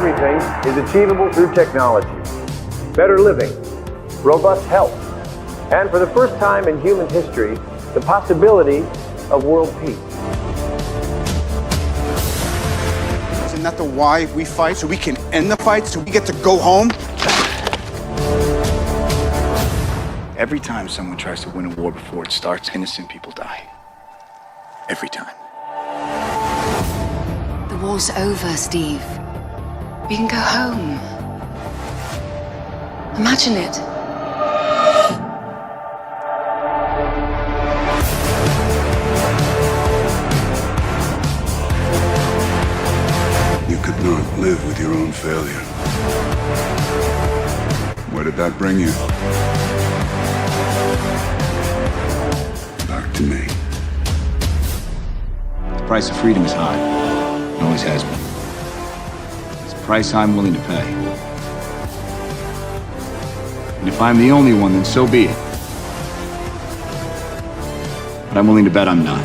everything is achievable through technology. Better living, robust health, and for the first time in human history, the possibility of world peace. Isn't that the why we fight? So we can end the fight, so we get to go home? Every time someone tries to win a war before it starts, innocent people die. Every time. The war's over, Steve. We can go home. Imagine it. You could not live with your own failure. Where did that bring you? Back to me. The price of freedom is high. It always has been. It's a price I'm willing to pay. And if I'm the only one, then so be it. But I'm willing to bet I'm not.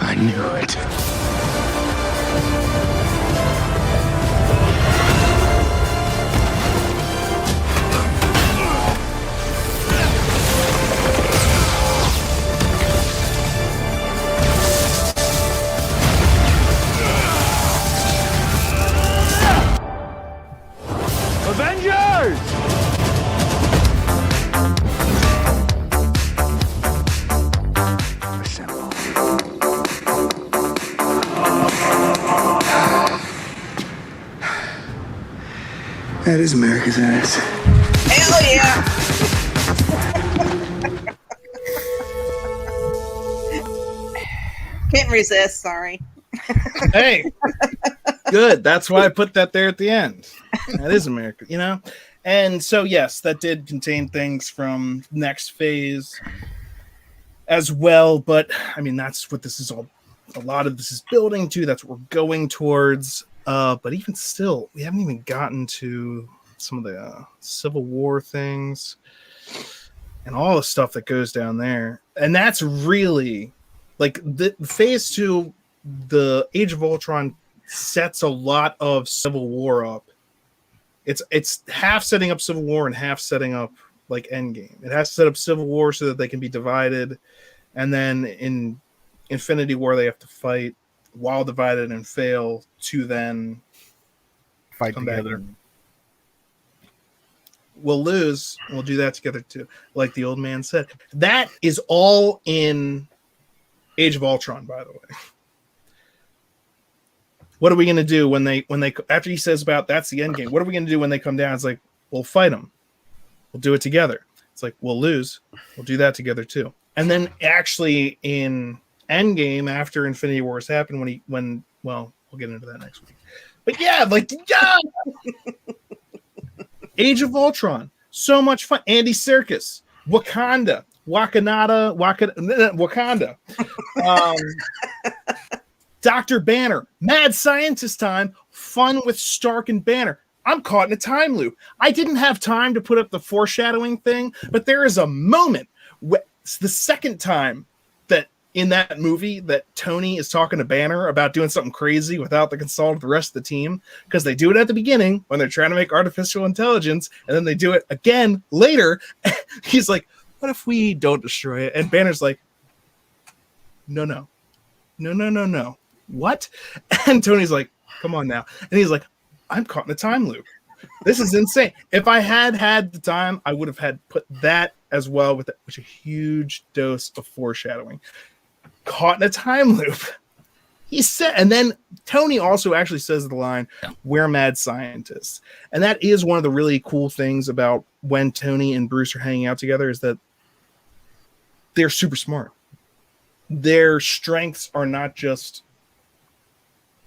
I knew it. Avengers! That is America's ass. Hell yeah! Can't resist, sorry. Hey, good. That's why I put that there at the end. That is America, you know? And so, yes, that did contain things from next phase as well. But I mean, that's what this is all. A lot of this is building to. That's what we're going towards. But even still, we haven't even gotten to some of the Civil War things and all the stuff that goes down there. And that's really like the phase 2, the Age of Ultron sets a lot of Civil War up. It's half setting up Civil War and half setting up like Endgame. It has to set up Civil War so that they can be divided. And then in Infinity War, they have to fight while divided and fail to then fight come together. back. We'll lose. We'll do that together too. Like the old man said. That is all in Age of Ultron, by the way. What are we going to do when they after he says about that's the end game? What are we going to do when they come down? It's like, we'll fight them. We'll do it together. It's like, we'll lose. We'll do that together too. And then actually in Endgame, after Infinity Wars happened, when we'll get into that next week. But yeah, Age of Ultron, so much fun. Andy Serkis, Wakanda. Dr. Banner, mad scientist time, fun with Stark and Banner. I'm caught in a time loop. I didn't have time to put up the foreshadowing thing, but there is a moment, it's the second time that in that movie that Tony is talking to Banner about doing something crazy without the consult of the rest of the team, because they do it at the beginning when they're trying to make artificial intelligence, and then they do it again later. He's like, what if we don't destroy it? And Banner's like, no. What? And Tony's like, come on now. And he's like, I'm caught in a time loop. This is insane. If I had the time, I would have had put that as well with which a huge dose of foreshadowing. Caught in a time loop. He said, and then Tony also actually says the line, we're mad scientists. And that is one of the really cool things about when Tony and Bruce are hanging out together, is that they're super smart. Their strengths are not just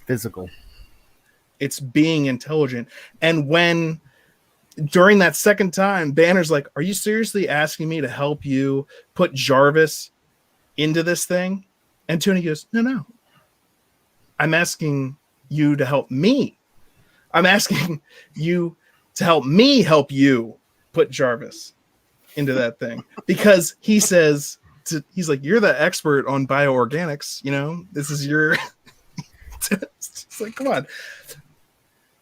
physical. It's being intelligent. And when during that second time, Banner's like, are you seriously asking me to help you put Jarvis into this thing? And Tony goes, no. I'm asking you to help me. I'm asking you to help me help you put Jarvis into that thing. Because he says, he's like, you're the expert on bioorganics, you know, this is your it's like, come on.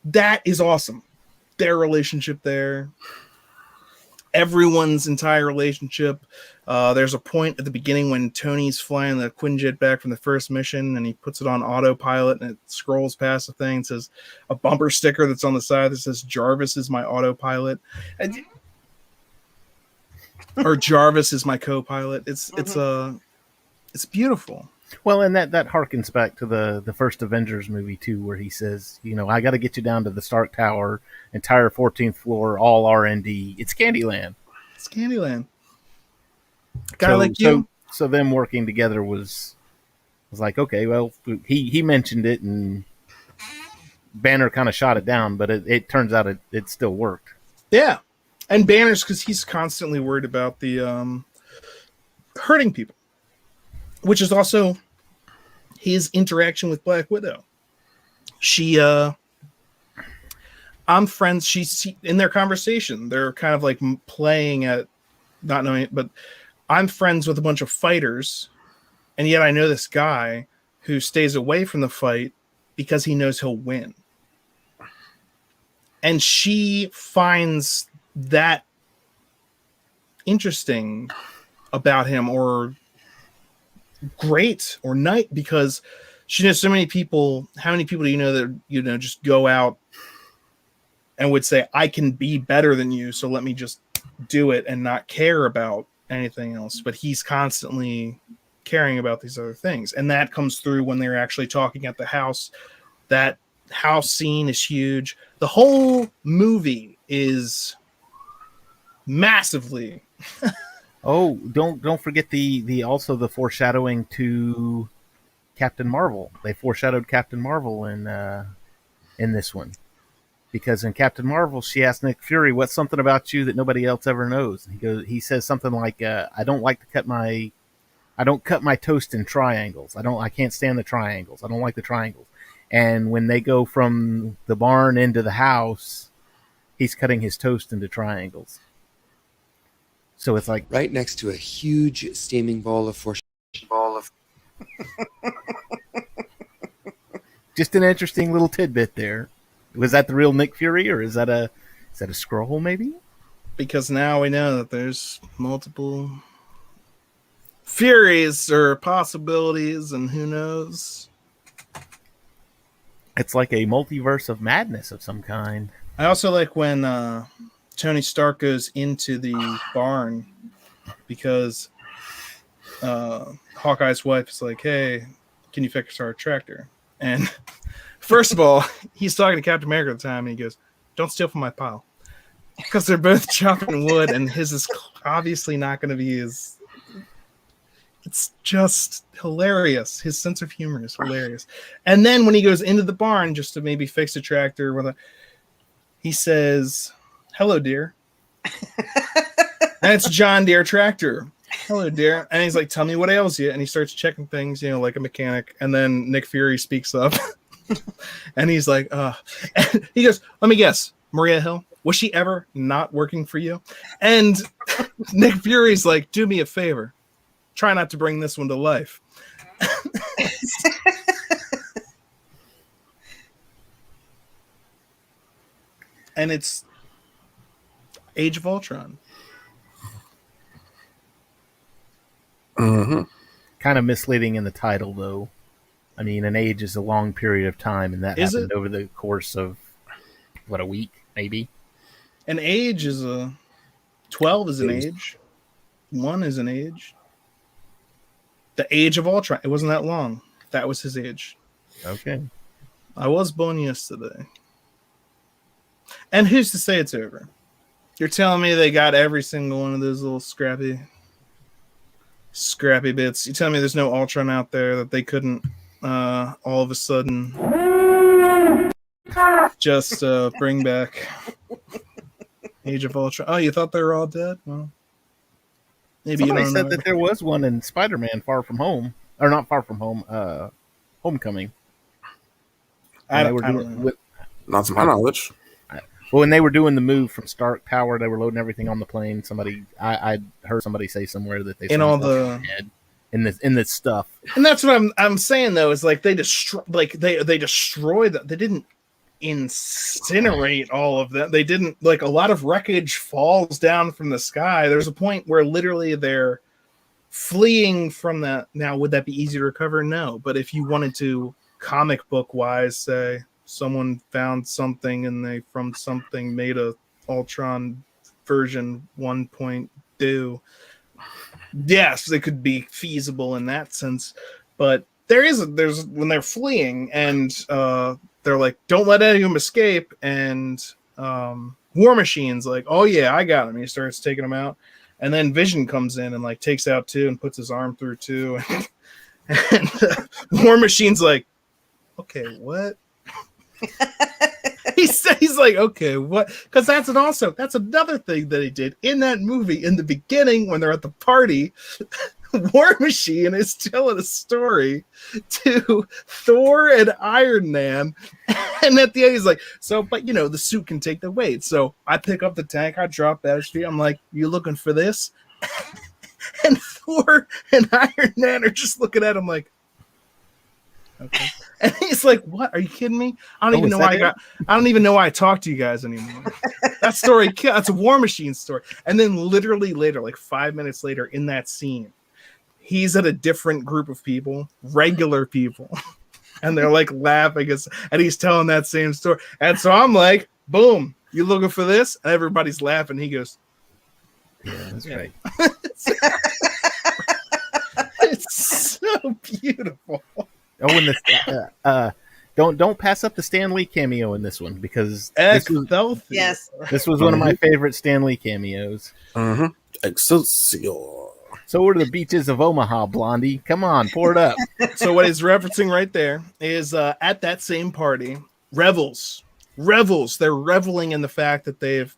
That is awesome. Their relationship there, everyone's entire relationship. There's a point at the beginning when Tony's flying the Quinjet back from the first mission and he puts it on autopilot and it scrolls past the thing and says a bumper sticker that's on the side that says Jarvis is my autopilot. Or Jarvis is my co-pilot. It's beautiful. Well, and that harkens back to the first Avengers movie too, where he says, you know, I got to get you down to the Stark Tower, entire 14th floor, all R&D. It's Candyland. It's Candyland. Guy like you. So them working together was like, okay, well, he mentioned it and Banner kind of shot it down, but it turns out it still worked. Yeah. And Banner's because he's constantly worried about the hurting people, which is also his interaction with Black Widow. I'm friends. She's in their conversation. They're kind of like playing at not knowing it, but I'm friends with a bunch of fighters, and yet I know this guy who stays away from the fight because he knows he'll win. And she finds that interesting about him, or great or night, because she knows so many people. How many people do you know that, you know, just go out and would say, I can be better than you, so let me just do it and not care about anything else? But he's constantly caring about these other things, and that comes through when they're actually talking at the house. That house scene is huge. The whole movie is massively Oh, don't forget the also the foreshadowing to Captain Marvel. They foreshadowed Captain Marvel in this one, because in Captain Marvel she asked Nick Fury, "What's something about you that nobody else ever knows?" And he says something like, "I don't cut my toast in triangles. I can't stand the triangles. I don't like the triangles." And when they go from the barn into the house, he's cutting his toast into triangles. So it's like right next to a huge steaming ball of just an interesting little tidbit there. Was that the real Nick Fury, or is that a scroll maybe? Because now we know that there's multiple Furies or possibilities, and who knows. It's like a multiverse of madness of some kind. I also like when Tony Stark goes into the barn, because Hawkeye's wife is like, hey, can you fix our tractor? And first of all, he's talking to Captain America at the time, and he goes, don't steal from my pile. Because they're both chopping wood, and his is obviously not going to be as... It's just hilarious. His sense of humor is hilarious. And then when he goes into the barn just to maybe fix a tractor, he says, hello, dear. And it's John Deere tractor. Hello, dear. And he's like, tell me what ails you. And he starts checking things, you know, like a mechanic. And then Nick Fury speaks up. And he's like, and he goes, let me guess, Maria Hill, was she ever not working for you? And Nick Fury's like, do me a favor. Try not to bring this one to life. And it's Age of Ultron. Mm-hmm. Kind of misleading in the title, though. I mean, an age is a long period of time, and that happened over the course of, a week, maybe? An age is 12 is an age. 1 is an age. The Age of Ultron. It wasn't that long. That was his age. Okay. I was born yesterday. And who's to say it's over? You're telling me they got every single one of those little scrappy bits. You tell me there's no Ultron out there that they couldn't all of a sudden just bring back Age of Ultron. Oh, you thought they were all dead? Well, maybe somebody you don't said know. that there was one in Spider-Man Far From Home. Or not Far From Home, Homecoming. I don't know. Not to my knowledge. Well, when they were doing the move from Stark Tower, they were loading everything on the plane. I heard somebody say somewhere that they In saw all something the- dead in this stuff. And that's what I'm saying though, is like they destroy, like they destroyed that. They didn't incinerate all of them. They didn't, like, a lot of wreckage falls down from the sky. There's a point where literally they're fleeing from that. Now, would that be easy to recover? No. But if you wanted to, comic book wise, say someone found something and they from something made a Ultron version 1.2, yes, it could be feasible in that sense. But there's when they're fleeing and they're like, don't let any of them escape, and War Machine's like, oh yeah, I got him. He starts taking them out, and then Vision comes in and like takes out two and puts his arm through two, and War Machine's like, okay, what? He's like, okay, what? Because that's another thing that he did in that movie in the beginning when they're at the party. War Machine is telling a story to Thor and Iron Man, and at the end he's like, so, but you know, the suit can take the weight, so I pick up the tank, I drop that street, I'm like, you looking for this? And Thor and Iron Man are just looking at him like, okay. And he's like, what? Are you kidding me? I don't even know why I talk to you guys anymore. That story, that's a War Machine story. And then literally later, like 5 minutes later in that scene, he's at a different group of people, regular people, and they're like laughing, and he's telling that same story. And so I'm like, boom, you looking for this? And everybody's laughing. He goes, yeah, that's right. It's so beautiful. Oh, and don't pass up the Stan Lee cameo in this one, because Yes. this was one of my favorite Stan Lee cameos. Excelsior. So what are the beaches of Omaha, Blondie? Come on, pour it up. So what he's referencing right there is at that same party, revels. They're reveling in the fact that they've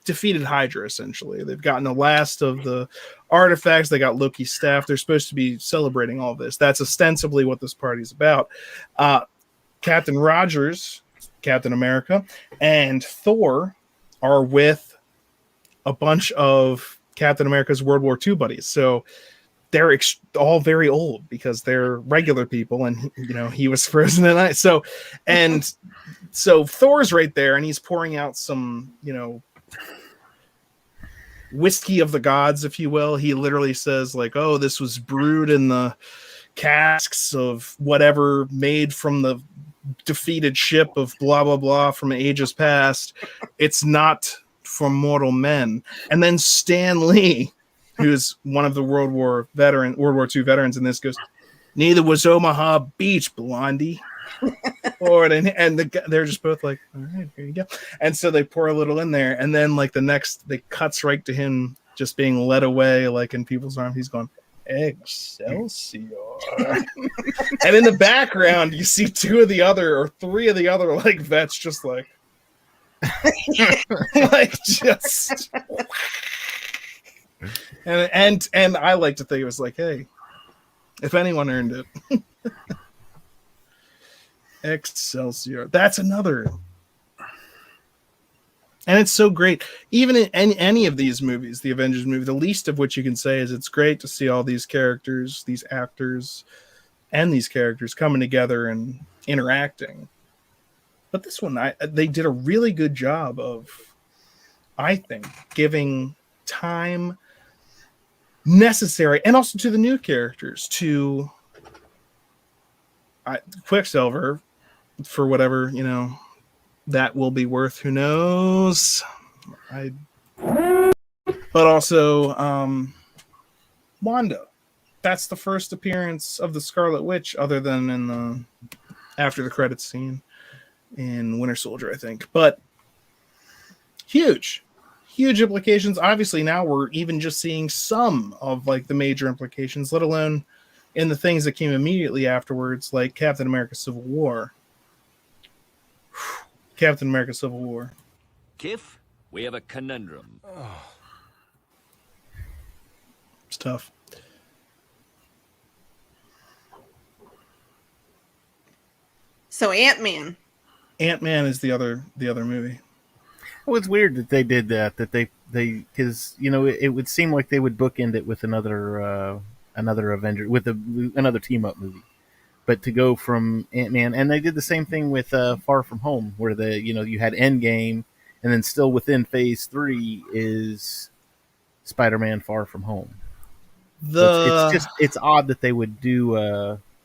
defeated Hydra, essentially. They've gotten the last of the artifacts. They got Loki's staff. They're supposed to be celebrating all this. That's ostensibly what this party's about. Captain Rogers, Captain America, and Thor are with a bunch of Captain America's World War II buddies. So they're all very old because they're regular people, and you know, he was frozen in ice. So Thor's right there, and he's pouring out some, you know, whiskey of the gods, if you will. He literally says like, oh, this was brewed in the casks of whatever, made from the defeated ship of blah blah blah from ages past. It's not for mortal men. And then Stan Lee, who's one of the World War II veterans in this, goes, neither was Omaha Beach, Blondie. They're just both like, all right, here you go. And so they pour a little in there, and then like they cuts right to him just being led away, like in people's arms. He's going, Excelsior. And in the background, you see three of the other like vets just like like just and I like to think it was like, hey, if anyone earned it. Excelsior. That's another. And it's so great. Even in any of these movies, the Avengers movie, the least of which you can say is it's great to see all these characters, these actors, and these characters coming together and interacting. But this one, they did a really good job of, I think, giving time necessary, and also to the new characters, to Quicksilver, for whatever, you know, that will be worth, who knows. But also Wanda. That's the first appearance of the Scarlet Witch, other than in the after the credits scene in Winter Soldier, I think. But huge implications. Obviously now we're even just seeing some of like the major implications, let alone in the things that came immediately afterwards, like Captain America Civil War. Captain America Civil War. Kiff, we have a conundrum. It's tough. So Ant-Man Ant-Man is the other movie. Well, it's weird that they did that. That they because it would seem like they would bookend it with another Avenger with another team up movie, but to go from Ant-Man, and they did the same thing with Far From Home, where you had Endgame, and then still within Phase 3 is Spider-Man Far From Home. It's odd that they would do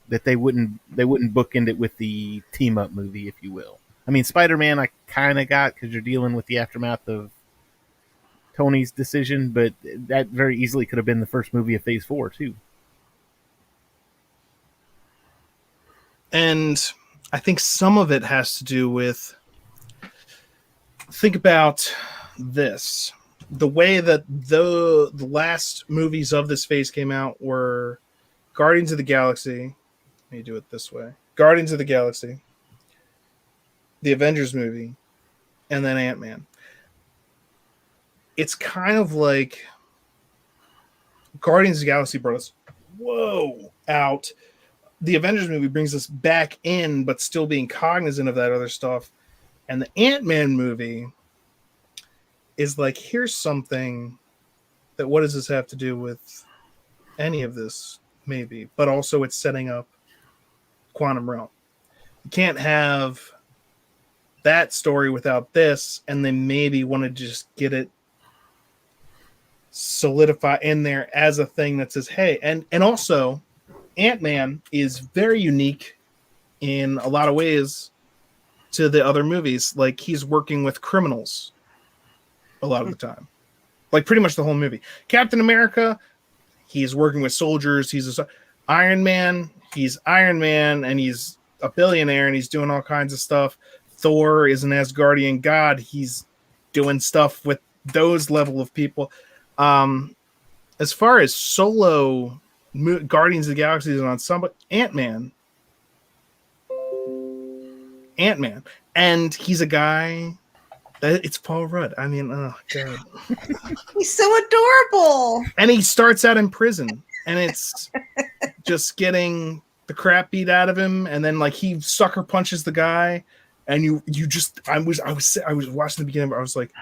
that they wouldn't bookend it with the team up movie, if you will. I mean, Spider-Man I kind of got because you're dealing with the aftermath of Tony's decision, but that very easily could have been the first movie of Phase 4 too. And I think some of it has to do with, think about this. The way that the last movies of this phase came out were Guardians of the Galaxy. Let me do it this way. Guardians of the Galaxy, the Avengers movie, and then Ant-Man. It's kind of like Guardians of the Galaxy brought us out. The Avengers movie brings us back in, but still being cognizant of that other stuff. And the Ant-Man movie is like, here's something that what does this have to do with any of this? Maybe. But also it's setting up Quantum Realm. You can't have that story without this, and then maybe want to just get it solidify in there as a thing that says, hey, and also Ant-Man is very unique in a lot of ways to the other movies. Like, he's working with criminals a lot of the time, like pretty much the whole movie. Captain America, he's working with soldiers. Iron Man, he's Iron Man, and he's a billionaire, and he's doing all kinds of stuff. Thor is an Asgardian god. He's doing stuff with those level of people. As far as solo Guardians of the Galaxy is on some, Ant-Man, and he's a guy. It's Paul Rudd. I mean, oh god, he's so adorable. And he starts out in prison, and it's just getting the crap beat out of him, and then like he sucker punches the guy, and you just I was watching the beginning, but I was like,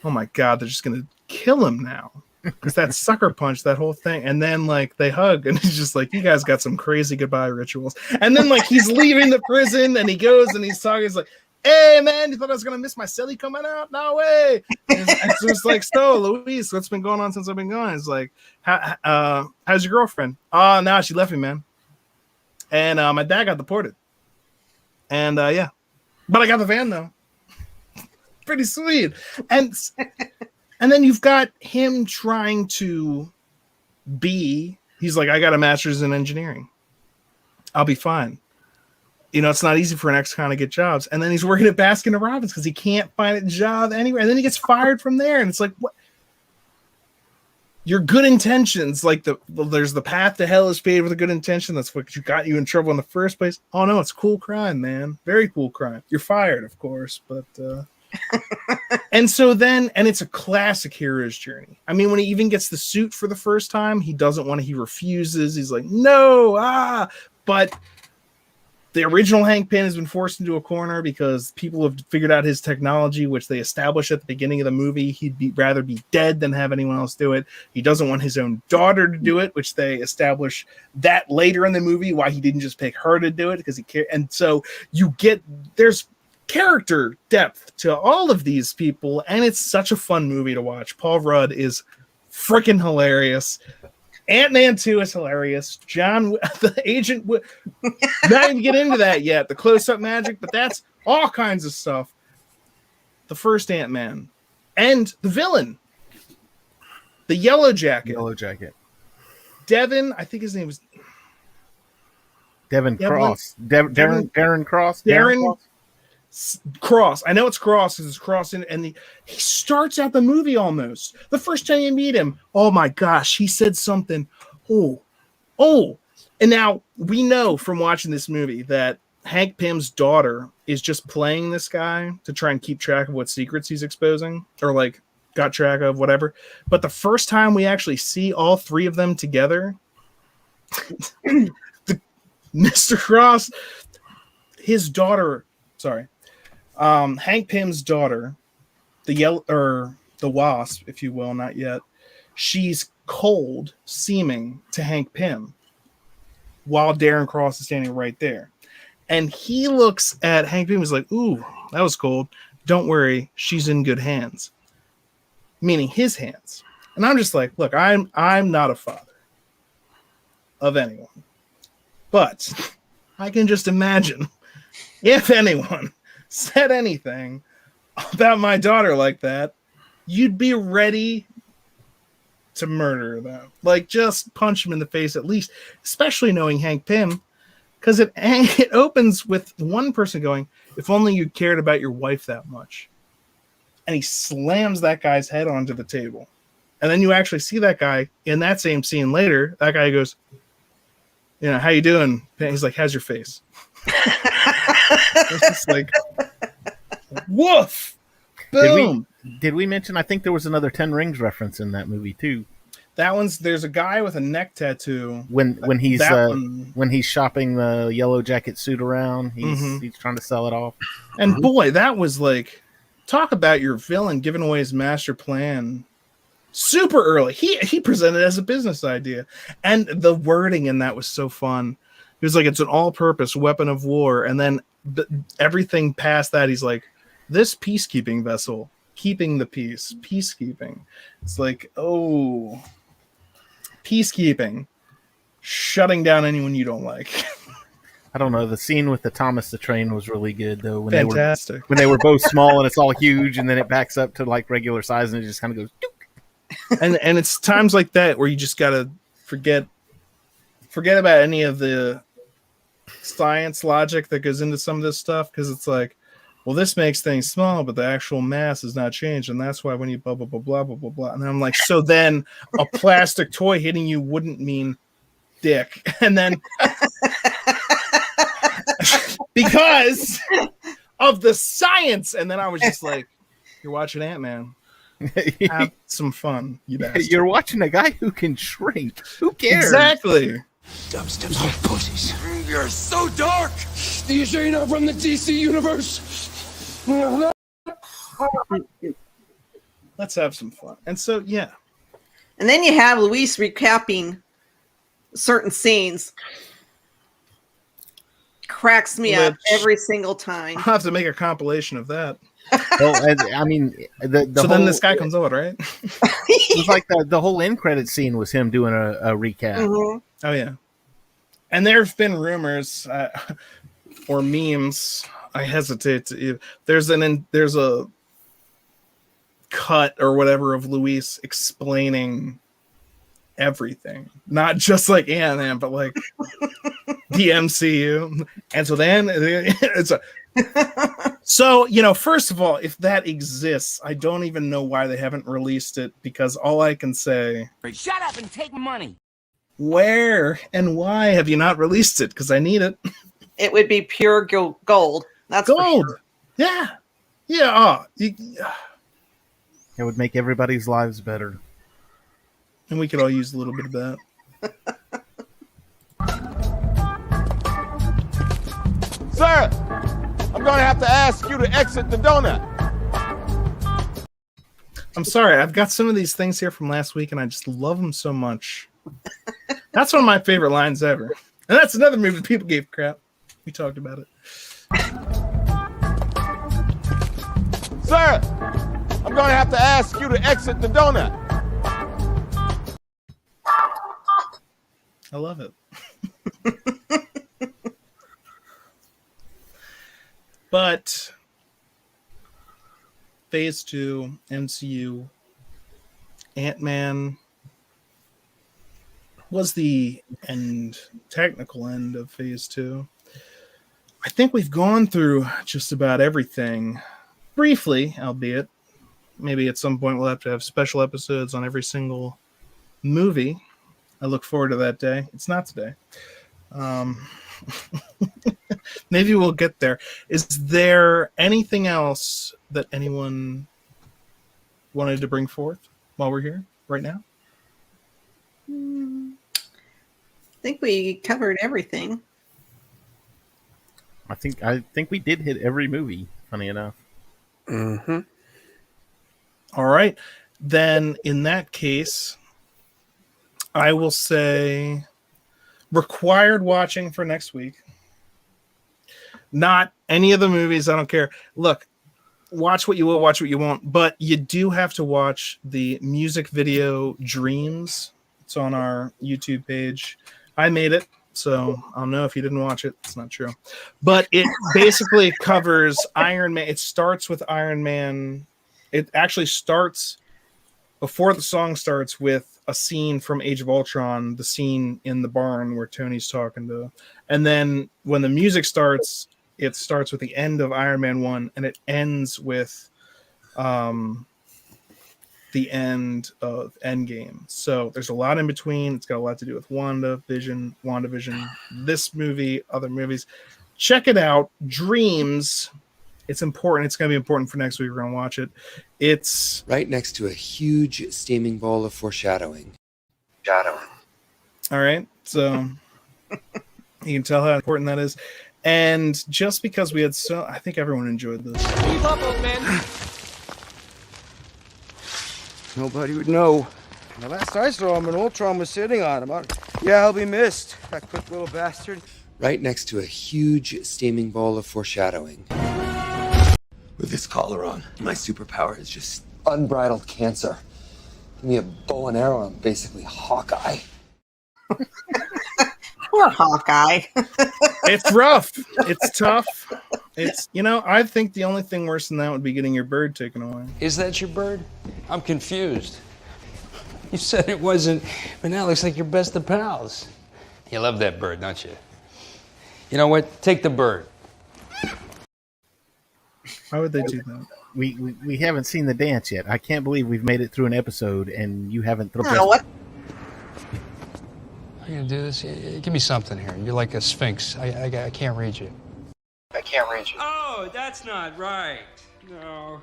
oh my god, they're just gonna kill him now. Because that sucker punch, that whole thing, and then like they hug, and he's just like, you guys got some crazy goodbye rituals. And then like he's leaving the prison, and he goes and he's talking, he's like, hey man, you thought I was gonna miss my silly coming out? No way. And so it's like, so Luis, what's been going on since I've been gone? It's like, how's your girlfriend? Oh, now she left me, man. And my dad got deported. And yeah, but I got the van though. Pretty sweet. And then you've got him trying to he's like, I got a master's in engineering. I'll be fine. It's not easy for an ex-con to get jobs. And then he's working at Baskin & Robbins because he can't find a job anywhere. And then he gets fired from there. And it's like, what? Your good intentions, like there's the path to hell is paved with a good intention. That's what got you in trouble in the first place. Oh no, it's cool crime, man. Very cool crime. You're fired, of course, but and so then, and it's a classic hero's journey. I mean, when he even gets the suit for the first time, he doesn't want to, he refuses. He's like, no, but the original Hank Pym has been forced into a corner because people have figured out his technology, which they established at the beginning of the movie. He'd rather be dead than have anyone else do it. He doesn't want his own daughter to do it, which they establish that later in the movie, why he didn't just pick her to do it, because he cared. And so there's character depth to all of these people, and it's such a fun movie to watch. Paul Rudd is freaking hilarious. Ant-Man 2 is hilarious. John, the agent, not even get into that yet. The close-up magic, but that's all kinds of stuff. The first Ant-Man. And the villain. The Yellow Jacket. Devin, I think his name was... Darren Cross. Darren Cross? Darren Cross. I know it's Cross because it's Cross, and he starts out the movie almost. The first time you meet him, oh my gosh, he said something. Oh. And now we know from watching this movie that Hank Pym's daughter is just playing this guy to try and keep track of what secrets he's exposing, or like got track of, whatever. But the first time we actually see all three of them together, Mr. Cross, his daughter, Hank Pym's daughter the Wasp, if you will, not yet. She's cold seeming to Hank Pym while Darren Cross is standing right there. And he looks at Hank Pym and is like, ooh, that was cold. Don't worry, she's in good hands. Meaning his hands. And I'm just like, look, I'm not a father of anyone. But I can just imagine if anyone said anything about my daughter like that, you'd be ready to murder them. Like, just punch him in the face at least, especially knowing Hank Pym, because it opens with one person going, if only you cared about your wife that much. And he slams that guy's head onto the table. And then you actually see that guy in that same scene later. That guy goes, how you doing? And he's like, how's your face? It's just like, woof! Boom! Did we mention, I think there was another 10 Rings reference in that movie too. There's a guy with a neck tattoo. When he's shopping the Yellow Jacket suit around, he's trying to sell it off. And boy, that was like, talk about your villain giving away his master plan super early. He presented it as a business idea. And the wording in that was so fun. He was like, it's an all-purpose weapon of war. And then everything past that, he's like, this peacekeeping vessel, keeping the peace, peacekeeping. It's like, oh, peacekeeping, shutting down anyone you don't like. I don't know. The scene with the Thomas the Train was really good, though. When Fantastic. When they were both small and it's all huge, and then it backs up to like regular size, and it just kind of goes. Dook. And it's times like that where you just gotta forget about any of the science logic that goes into some of this stuff, because it's like, well, this makes things small, but the actual mass has not changed, and that's why when you blah blah blah blah blah blah blah. And I'm like, so then a plastic toy hitting you wouldn't mean dick, and then because of the science, and then I was just like, you're watching Ant-Man. Have some fun, you bastard. You're watching a guy who can shrink. Who cares? Exactly. Dubstep's are pussies. You're so dark. You sure you're not from the DC universe? Let's have some fun. And so, yeah. And then you have Luis recapping certain scenes. Cracks me up every single time. I'll have to make a compilation of that. Well, I mean, so then this guy comes over, right? It was like the whole end credit scene was him doing a recap. Mm-hmm. Oh yeah, and there have been rumors or memes. I hesitate to. There's a cut or whatever of Luis explaining everything, not just like Ant-Man, but like the MCU. And so then it's a. So, first of all, if that exists, I don't even know why they haven't released it, because all I can say, shut up and take money. Where and why have you not released it? Because I need it. It would be pure gold. That's gold. For sure. Yeah. Yeah. It would make everybody's lives better. And we could all use a little bit of that. Sir, I'm going to have to ask you to exit the donut. I'm sorry. I've got some of these things here from last week, and I just love them so much. That's one of my favorite lines ever. And that's another movie that people gave crap. We talked about it. Sir, I'm going to have to ask you to exit the donut. I love it. But Phase 2, MCU, Ant-Man was the technical end of Phase 2. I think we've gone through just about everything, briefly, albeit. Maybe at some point we'll have to have special episodes on every single movie. I look forward to that day. It's not today. Maybe we'll get there. Is there anything else that anyone wanted to bring forth while we're here right now? I think we covered everything. I think we did hit every movie, funny enough. Mm-hmm. All right. Then in that case, I will say required watching for next week. Not any of the movies. I don't care. Look, watch what you will, watch what you won't. But you do have to watch the music video Dreams. It's on our YouTube page. I made it, so I'll know if you didn't watch it. It's not true. But it basically covers Iron Man. It starts with Iron Man. It actually starts before the song starts with a scene from Age of Ultron, the scene in the barn where Tony's talking to. And then when the music starts, it starts with the end of Iron Man 1, and it ends with the end of Endgame. So there's a lot in between. It's got a lot to do with WandaVision, this movie, other movies. Check it out. Dreams. It's important. It's going to be important for next week. We're going to watch it. It's right next to a huge steaming bowl of foreshadowing. All right. So you can tell how important that is. And just because we had I think everyone enjoyed this. Keep up, old man. Nobody would know. The last I saw him, an Ultron was sitting on him. Yeah, he'll be missed. That quick little bastard. Right next to a huge steaming bowl of foreshadowing. With this collar on, my superpower is just unbridled cancer. Give me a bow and arrow, I'm basically Hawkeye. Poor Hawkeye. It's rough. It's tough. It's, I think the only thing worse than that would be getting your bird taken away. Is that your bird? I'm confused. You said it wasn't, but now it looks like you're best of pals. You love that bird, don't you? You know what? Take the bird. Why would they do that? We haven't seen the dance yet. I can't believe we've made it through an episode and you haven't thrown. What? Are you gonna do this? Give me something here. You're like a sphinx. I can't read you. I can't read you. Oh, that's not right. No.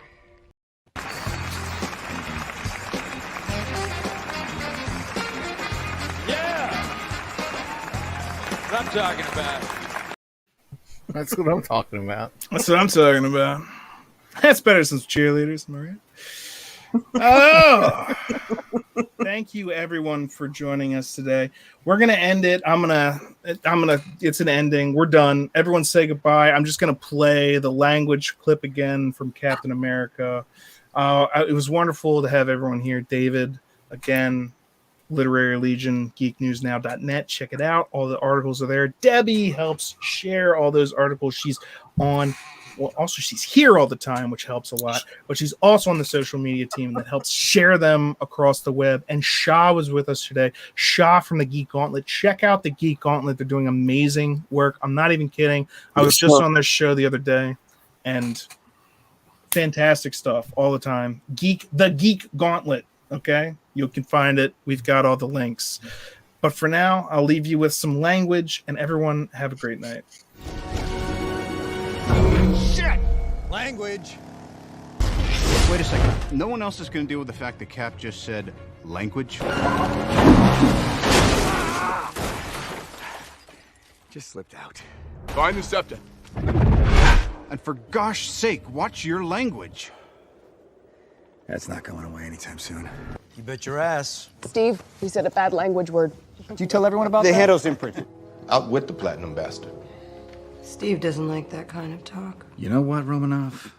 Yeah. What I'm talking about. That's what I'm talking about. That's what I'm talking about. That's better since cheerleaders, am I right? Oh, thank you everyone for joining us today. We're gonna end it. I'm gonna. It's an ending. We're done. Everyone say goodbye. I'm just gonna play the language clip again from Captain America. It was wonderful to have everyone here. David, again, Literary Legion, geeknewsnow.net. Check it out. All the articles are there. Debbie helps share all those articles. She's on. Well, also, she's here all the time, which helps a lot. But she's also on the social media team that helps share them across the web. And Shah was with us today. Shah from the Geek Gauntlet. Check out the Geek Gauntlet. They're doing amazing work. I'm not even kidding. I was just on their show the other day. And fantastic stuff all the time. The Geek Gauntlet. Okay? You can find it. We've got all the links. But for now, I'll leave you with some language. And everyone have a great night. Shit! Language. Wait a second. No one else is going to deal with the fact that Cap just said language? Just slipped out. Find the scepter. And for gosh sake, watch your language. That's not going away anytime soon. You bet your ass. Steve, you said a bad language word. Did you tell everyone about The that? handle's imprinted. Out with the platinum bastard. Steve doesn't like that kind of talk. You know what, Romanoff?